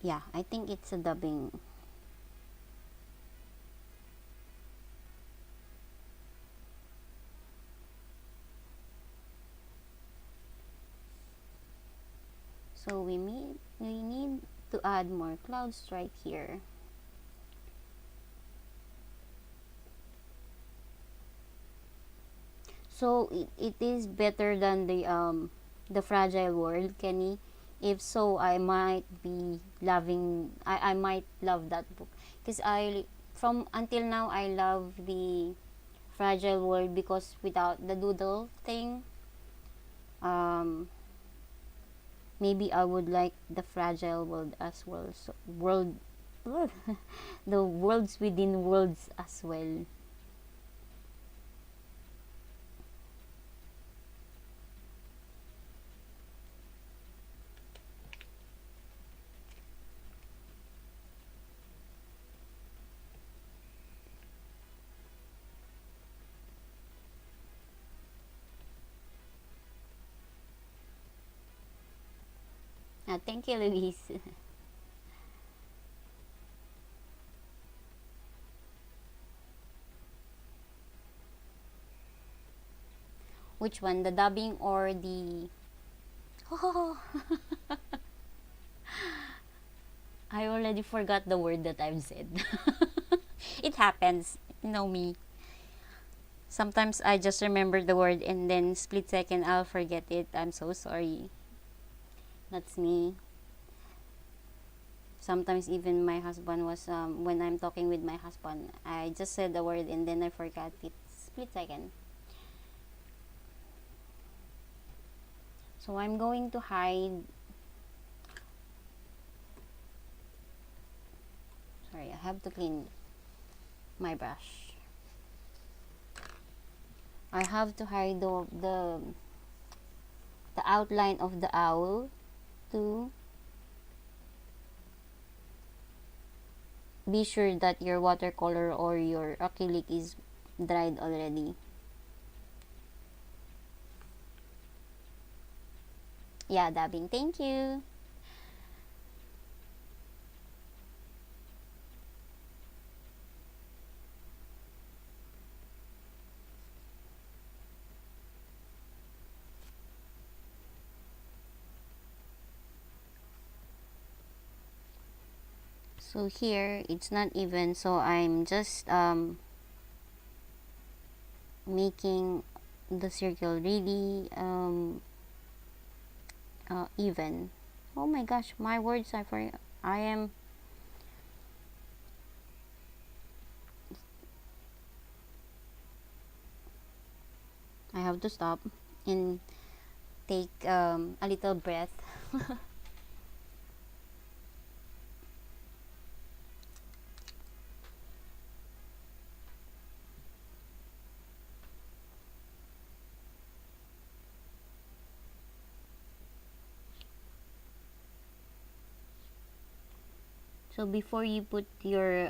Yeah, I think it's a dubbing. So we need to add more clouds right here. So it is better than the fragile world, Kenny. If so, I might be loving. I might love that book because I from until now I love the fragile world because without the doodle thing, um, maybe I would like the fragile world as well. So world, the worlds within worlds as well. Thank you, Luis. Which one, the dubbing or the? Oh, I already forgot the word that I've said. It happens. You know me. Sometimes I just remember the word and then split second I'll forget it. I'm so sorry. That's me. Sometimes even my husband was when I'm talking with my husband, I just said the word and then I forgot it. Split second. So I'm going to hide. Sorry, I have to clean my brush. I have to hide the outline of the owl to be sure that your watercolor or your acrylic is dried already. Yeah, dabbing. Thank you. So here it's not even, so I'm just making the circle really even Oh my gosh, my words are for I am I have to stop and take a little breath. So before you put your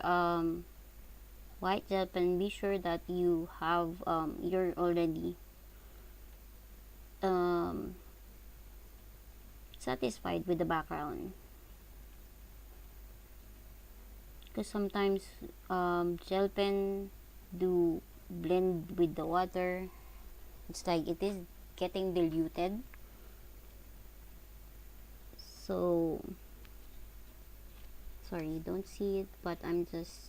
white gel pen, be sure that you have you're already um, satisfied with the background, because sometimes gel pen do blend with the water. It's like it is getting diluted. So sorry, you don't see it, but I'm just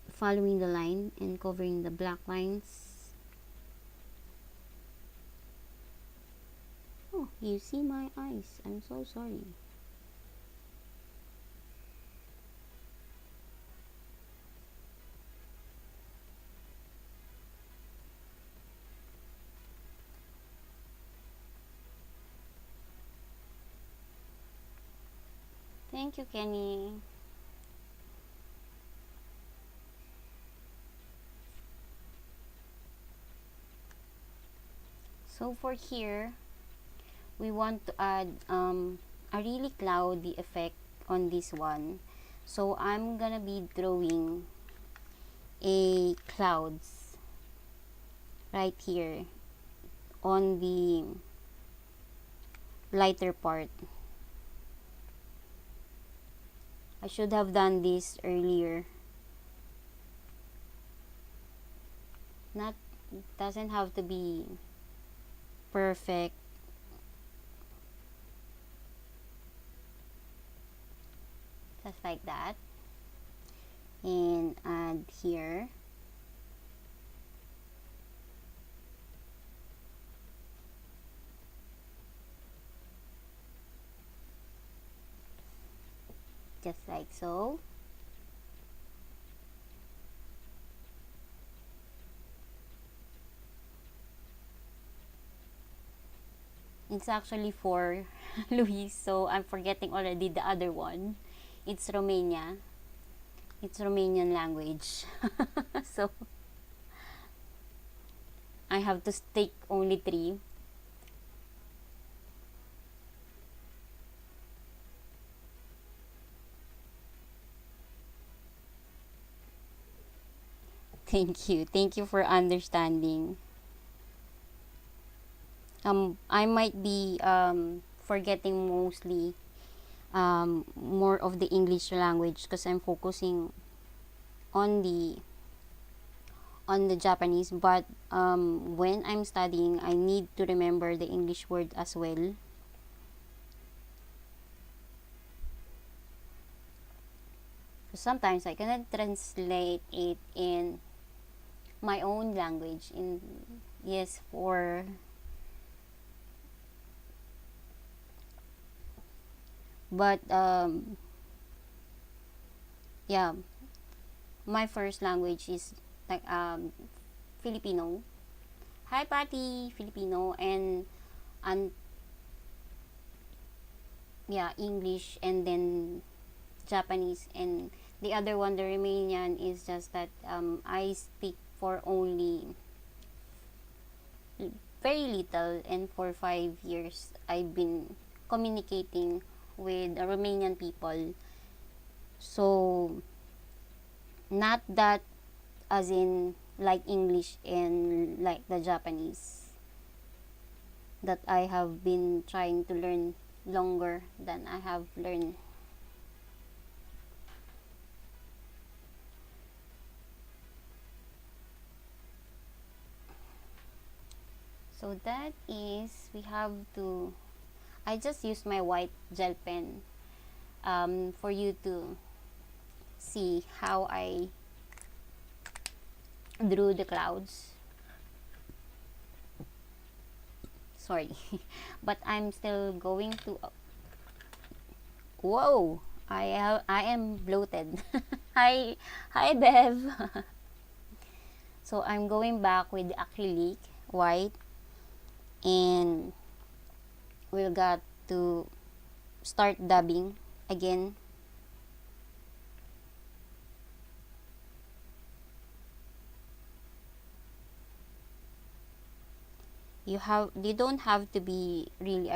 following the line and covering the black lines. Oh, you see my eyes. I'm so sorry. Thank you, Kenny. So for here, we want to add a really cloudy effect on this one. So I'm gonna be drawing a clouds right here on the lighter part. I should have done this earlier. Not doesn't have to be perfect. Just like that. And add here. Just like so. It's actually for Luis, so I'm forgetting already the other one. It's Romania. It's Romanian language. So I have to stick only three. Thank you. Thank you for understanding. I might be forgetting mostly more of the English language because I'm focusing on the Japanese, but when I'm studying, I need to remember the English word as well. Sometimes I cannot translate it in my own language. In yes, for but yeah, my first language is like Filipino. Hi, Patty, Filipino, and yeah, English, and then Japanese, and the other one, the Romanian, is just that I speak for only very little, and for 5 years I've been communicating with the Romanian people. So not that as in like English and like the Japanese that I have been trying to learn longer than I have learned. So that is, we have to, I just use my white gel pen for you to see how I drew the clouds. sorry. But I'm still going to, whoa, I am bloated. Hi Bev. So I'm going back with the acrylic white, and we'll got to start dabbing again. You don't have to be really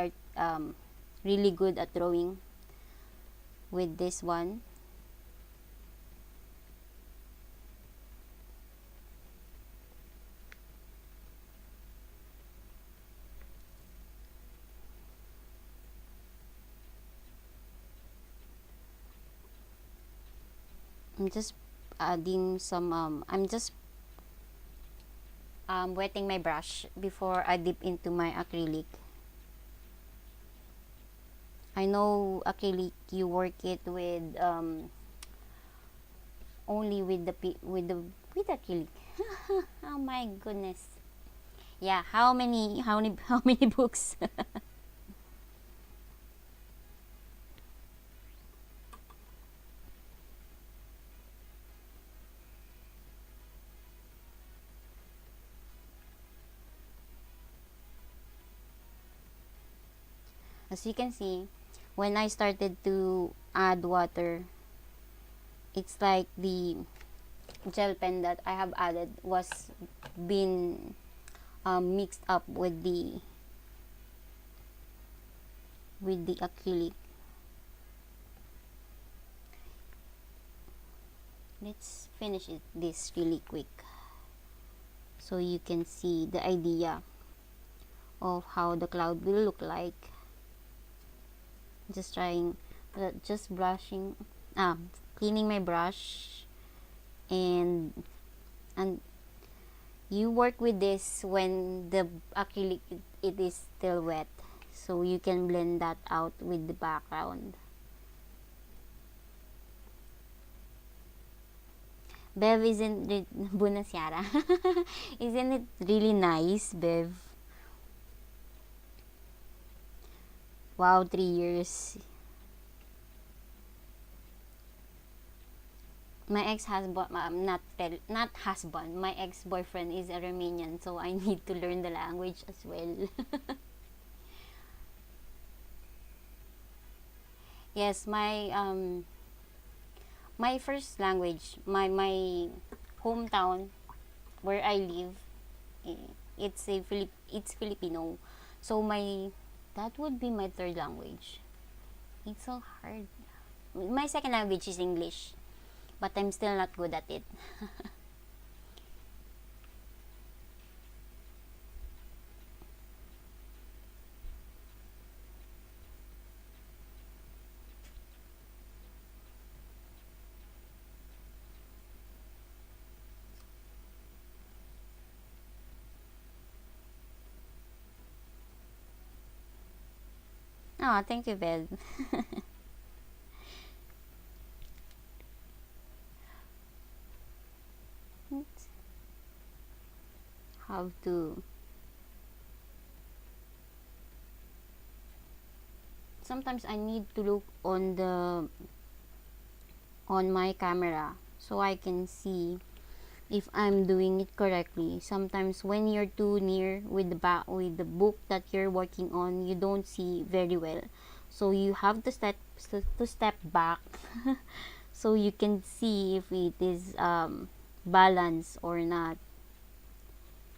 really good at drawing with this one. I'm just adding some I'm just wetting my brush before I dip into my acrylic. I know acrylic you work it with only with with acrylic. Oh my goodness. Yeah, how many books? As you can see, when I started to add water, it's like the gel pen that I have added was been mixed up with the acrylic. Let's finish this really quick so you can see the idea of how the cloud will look like. Just trying, just brushing, cleaning my brush, and and you work with this when the acrylic it is still wet, so you can blend that out with the background. Bev, isn't it Bunasyara? Isn't it really nice, Bev? Wow, 3 years. My ex-husband, not husband, my ex-boyfriend is a Romanian, so I need to learn the language as well. Yes, my first language, my hometown where I live, it's Filipino. So that would be my third language. It's so hard. My second language is English, but I'm still not good at it. Oh, thank you, Belle. Have to. Sometimes I need to look on my camera so I can see if I'm doing it correctly. Sometimes when you're too near with the book that you're working on, you don't see very well. So you have to step back so you can see if it is balanced or not.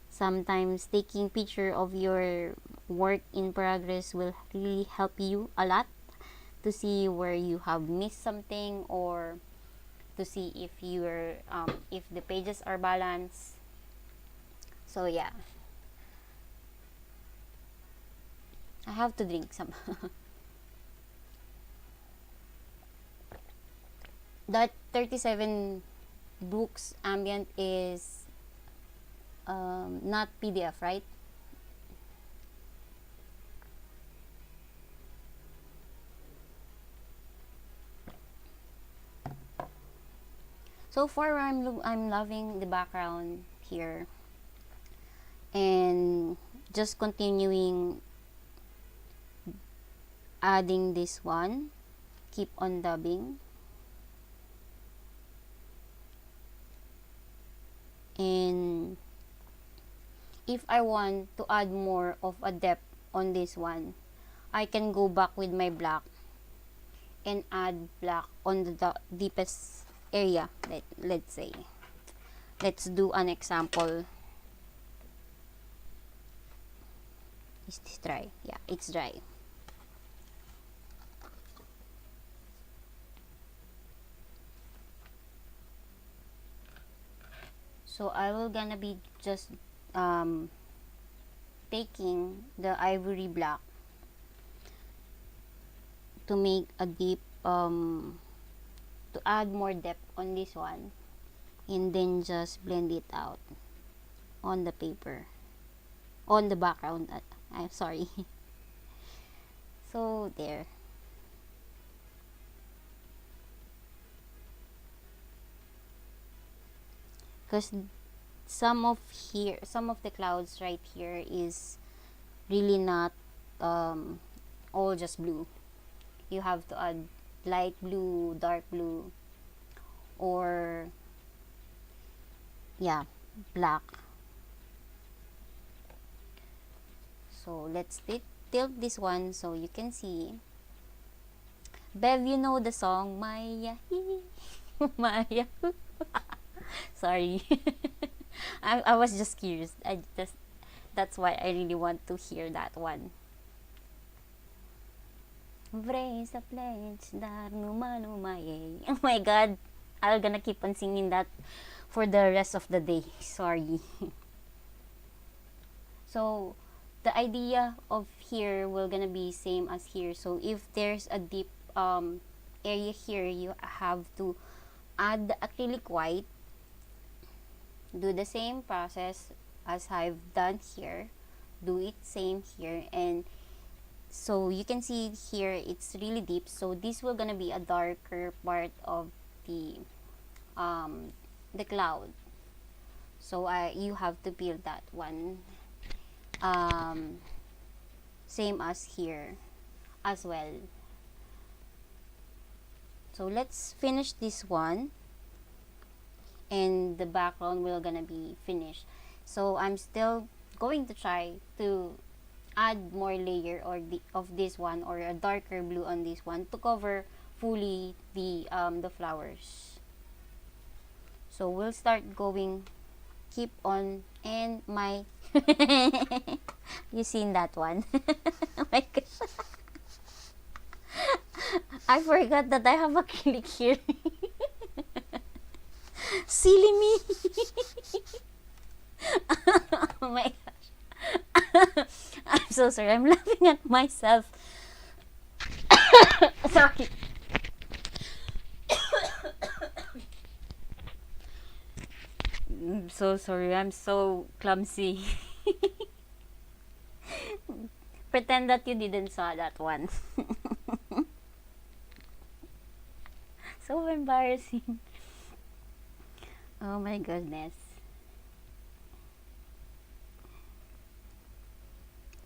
Sometimes taking picture of your work in progress will really help you a lot to see where you have missed something, or to see if the pages are balanced. So yeah, I have to drink some. That 37 books ambient is not PDF, right? So far, I'm loving the background here, and just continuing adding this one. Keep on dabbing. And if I want to add more of a depth on this one, I can go back with my black and add black on the deepest area. Let's say, let's do an example. Is this dry? Yeah, it's dry. So I will gonna be just taking the ivory black to make a deep to add more depth on this one, and then just blend it out on the paper, on the background. I'm sorry. So there. Because some of the clouds right here is really not all just blue. You have to add light blue, dark blue, or yeah, black. So let's tilt this one so you can see. Bev, you know the song Maya Maya. Sorry. I was just curious. That's why I really want to hear that one. Oh my god. I'm gonna keep on singing that for the rest of the day. Sorry. So the idea of here will gonna be same as here. So if there's a deep area here, you have to add the acrylic white. Do the same process as I've done here. Do it same here, and so you can see here it's really deep. So this will gonna be a darker part of the cloud. So you have to peel that one. Same as here as well. So let's finish this one, and the background will gonna be finished. So I'm still going to try to add more layer of this one, or a darker blue on this one, to cover fully the flowers. So we'll start going, keep on, and my you seen that one? Oh my gosh. I forgot that I have acrylic here. Silly me. Oh my gosh. I'm so sorry. I'm laughing at myself. Sorry. I'm so sorry. I'm so clumsy. Pretend that you didn't saw that one. So embarrassing. Oh my goodness.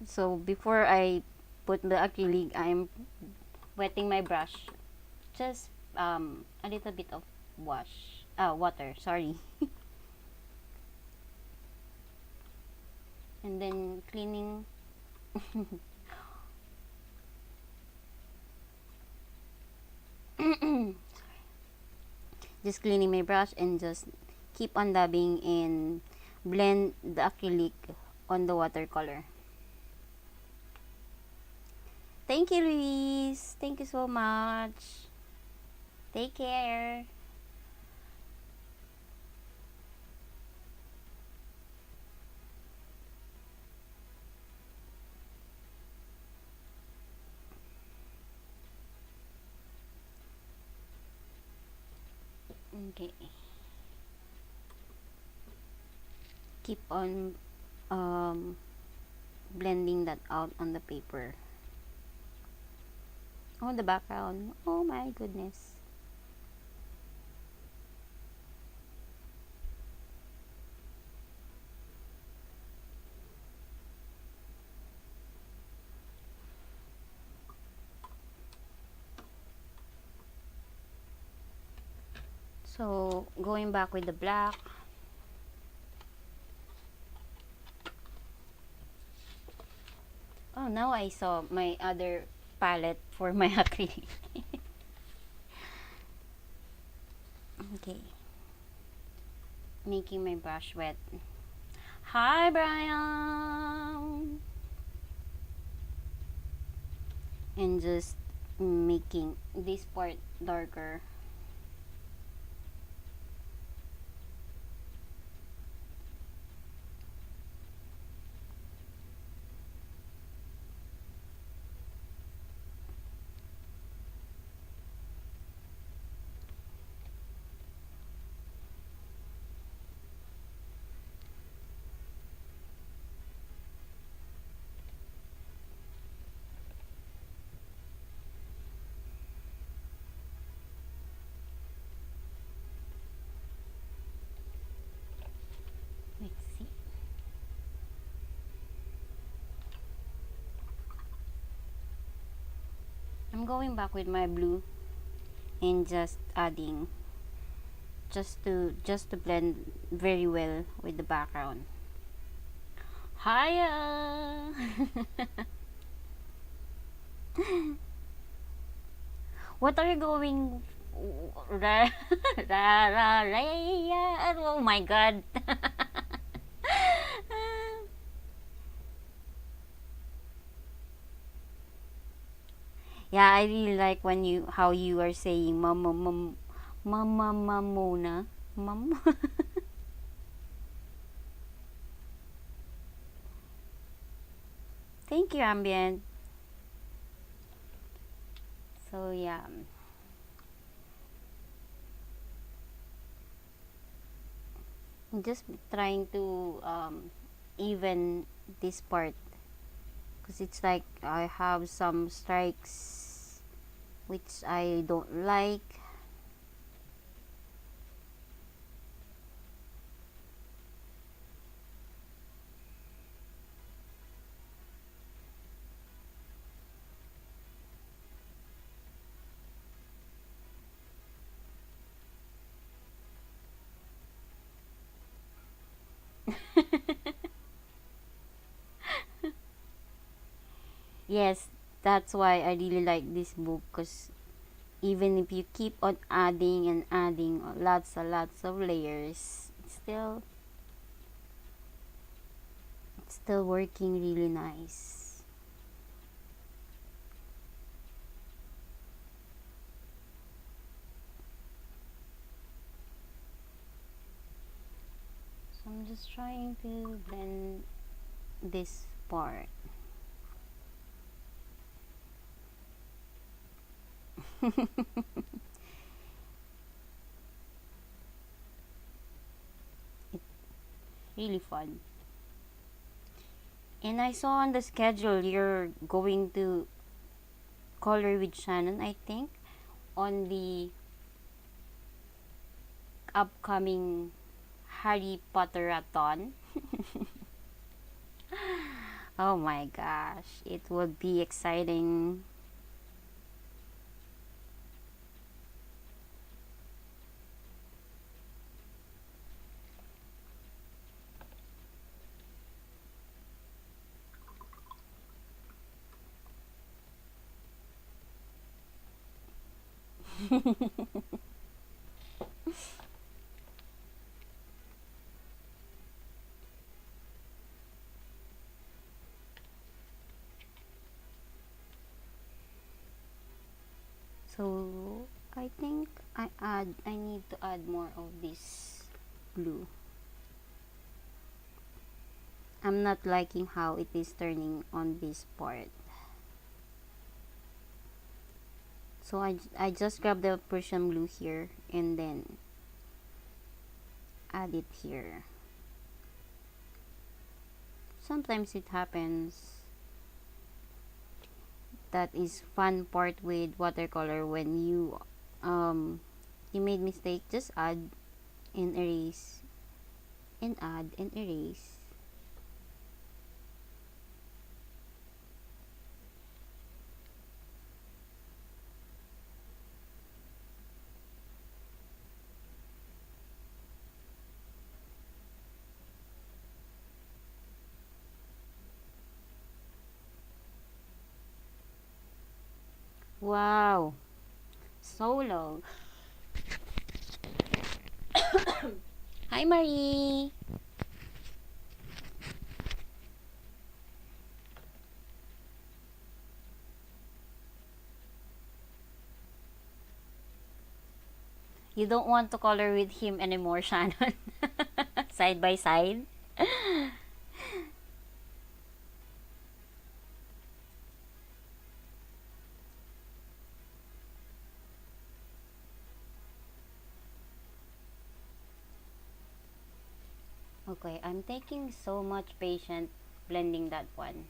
So before I put the acrylic, I'm wetting my brush. Just a little bit of water, sorry. And then cleaning. Just cleaning my brush and just keep on dabbing and blend the acrylic on the watercolor. Thank you, Luis. Thank you so much. Take care. Okay. Keep on blending that out on the paper. On the background. Oh my goodness. So going back with the black. Oh, now I saw my other palette for my acrylic. Okay. Making my brush wet. Hi, Brian! And just making this part darker. Let's see. I'm going back with my blue and just adding just to blend very well with the background. Hiya! What are you going ra ra ra ra oh my god. Yeah, I really like when you how you are saying mama mama mamona mom. Thank you, ambient. So yeah, I'm just trying to even this part because it's like I have some strikes which I don't like. Yes, that's why I really like this book because even if you keep on adding and adding lots and lots of layers, it's still working really nice. So I'm just trying to blend this part. It's really fun. And I saw on the schedule you're going to color with Shannon, I think, on the upcoming Harry Potter-a-thon. Oh my gosh, it would be exciting. So I think I need to add more of this blue. I'm not liking how it is turning on this part. So I just grab the Persian blue here and then add it here. Sometimes it happens. That is fun part with watercolor when you made mistake, just add and erase and add and erase. Wow, so long. Hi, Marie. You don't want to color with him anymore, Shannon. Side by side. Okay, I'm taking so much patience blending that one.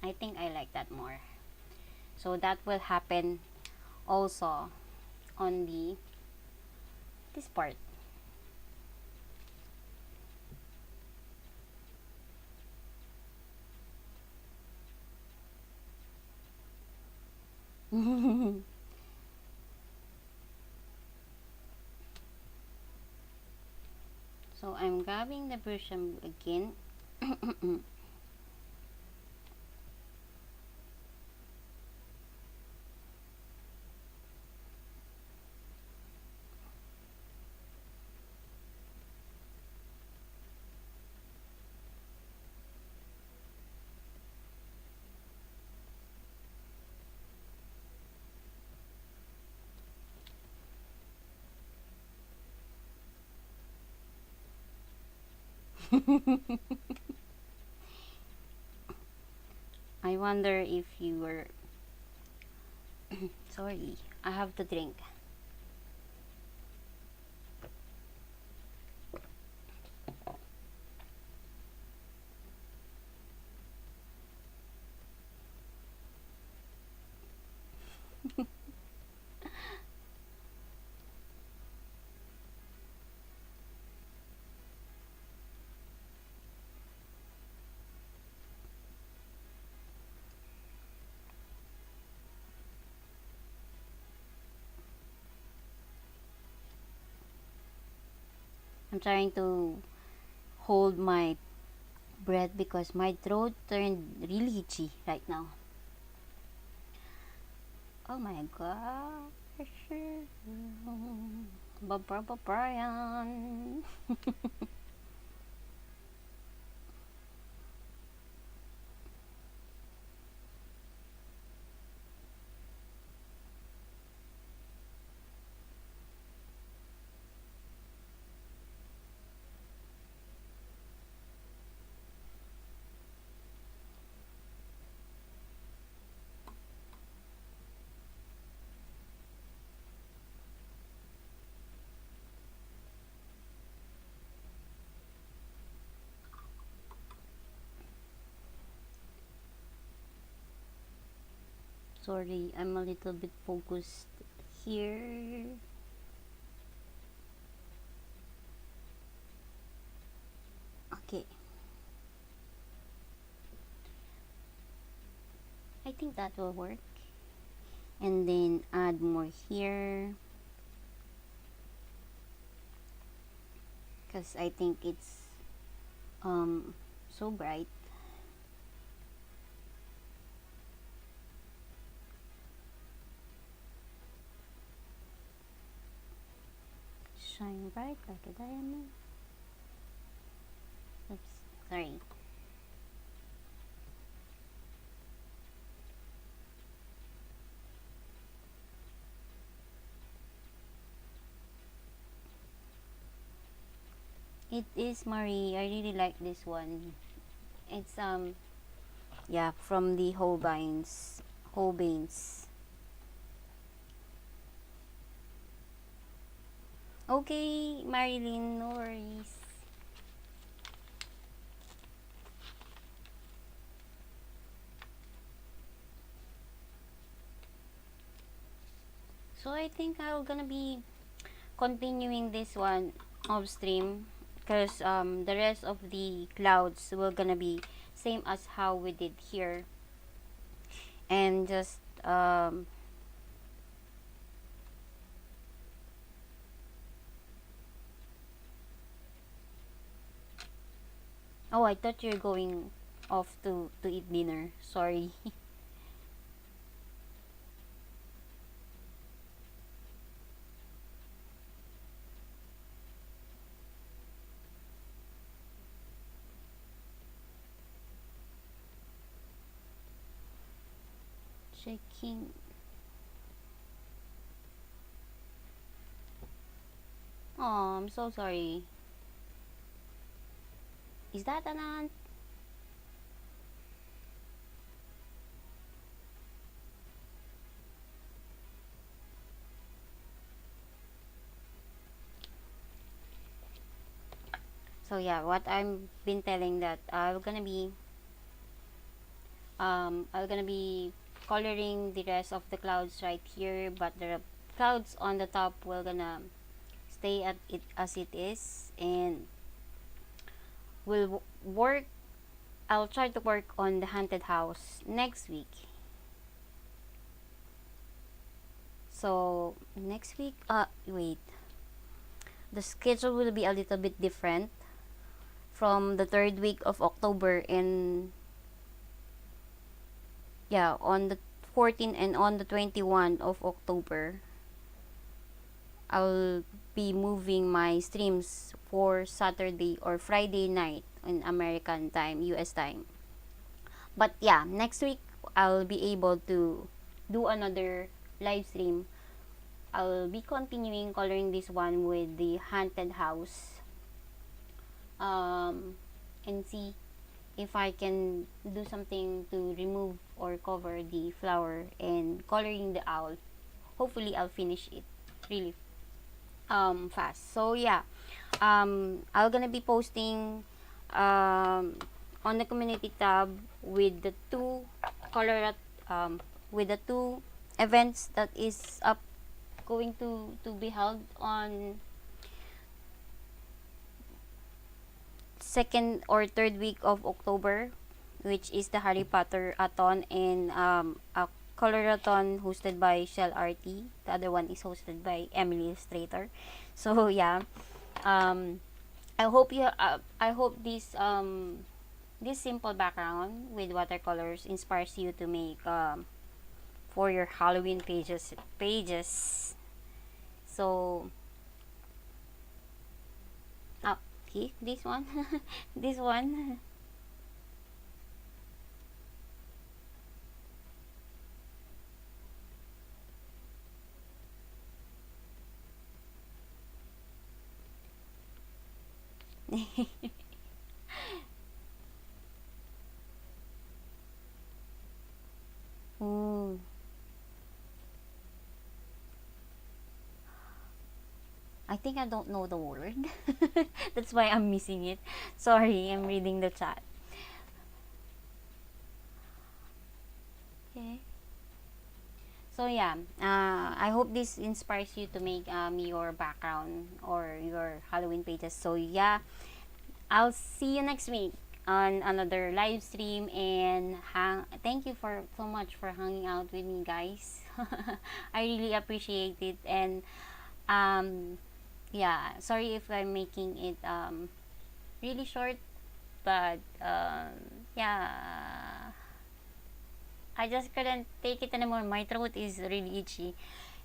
I think I like that more. So that will happen also on the this part. So I'm grabbing the brush again. I wonder if you were sorry. I have to drink. I'm trying to hold my breath because my throat turned really itchy right now. Oh my gosh. Brian. Sorry, I'm a little bit focused here. Okay, I think that will work. And then add more here because I think it's so bright. Shine bright like a diamond. Oops, sorry. It is Marie. I really like this one. It's yeah, from the Holbeins. Holbeins. Okay, Marilyn, no worries. So I think I'm gonna be continuing this one off stream because the rest of the clouds will gonna be same as how we did here, and just oh, I thought you're going off to eat dinner. Sorry. checking. Oh, I'm so sorry. Is that an ant? So yeah, what I've been telling that I'm gonna be coloring the rest of the clouds right here, but the clouds on the top will gonna stay at it as it is, and will work. I'll try to work on the haunted house next week. So next week, wait, the schedule will be a little bit different from the third week of October, and yeah, on the 14th and on the 21 of October, I'll be moving my streams for Saturday or Friday night in American time, US time. But yeah, next week I'll be able to do another live stream. I'll be continuing coloring this one with the haunted house, and see if I can do something to remove or cover the flower and coloring the owl. Hopefully I'll finish it really fast. So yeah, I'm gonna be posting on the community tab with the two color with the two events that is up going to be held on second or third week of October, which is the Harry Potter-a-thon, and a Color-a-thon hosted by Shell RT. The other one is hosted by Emily Illustrator. So yeah, um, I hope this simple background with watercolors inspires you to make for your Halloween pages. So okay, this one, this one. Ooh. I think I don't know the word. That's why I'm missing it. Sorry, I'm reading the chat. Okay. So yeah, I hope this inspires you to make your background or your Halloween pages. So yeah, I'll see you next week on another live stream, and thank you for so much for hanging out with me, guys. I really appreciate it, and um, yeah, sorry if I'm making it really short, but yeah, I just couldn't take it anymore. My throat is really itchy.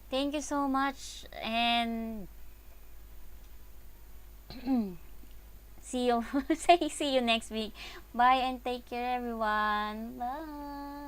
Thank you so much, and see you. See you next week. Bye and take care, everyone. Bye.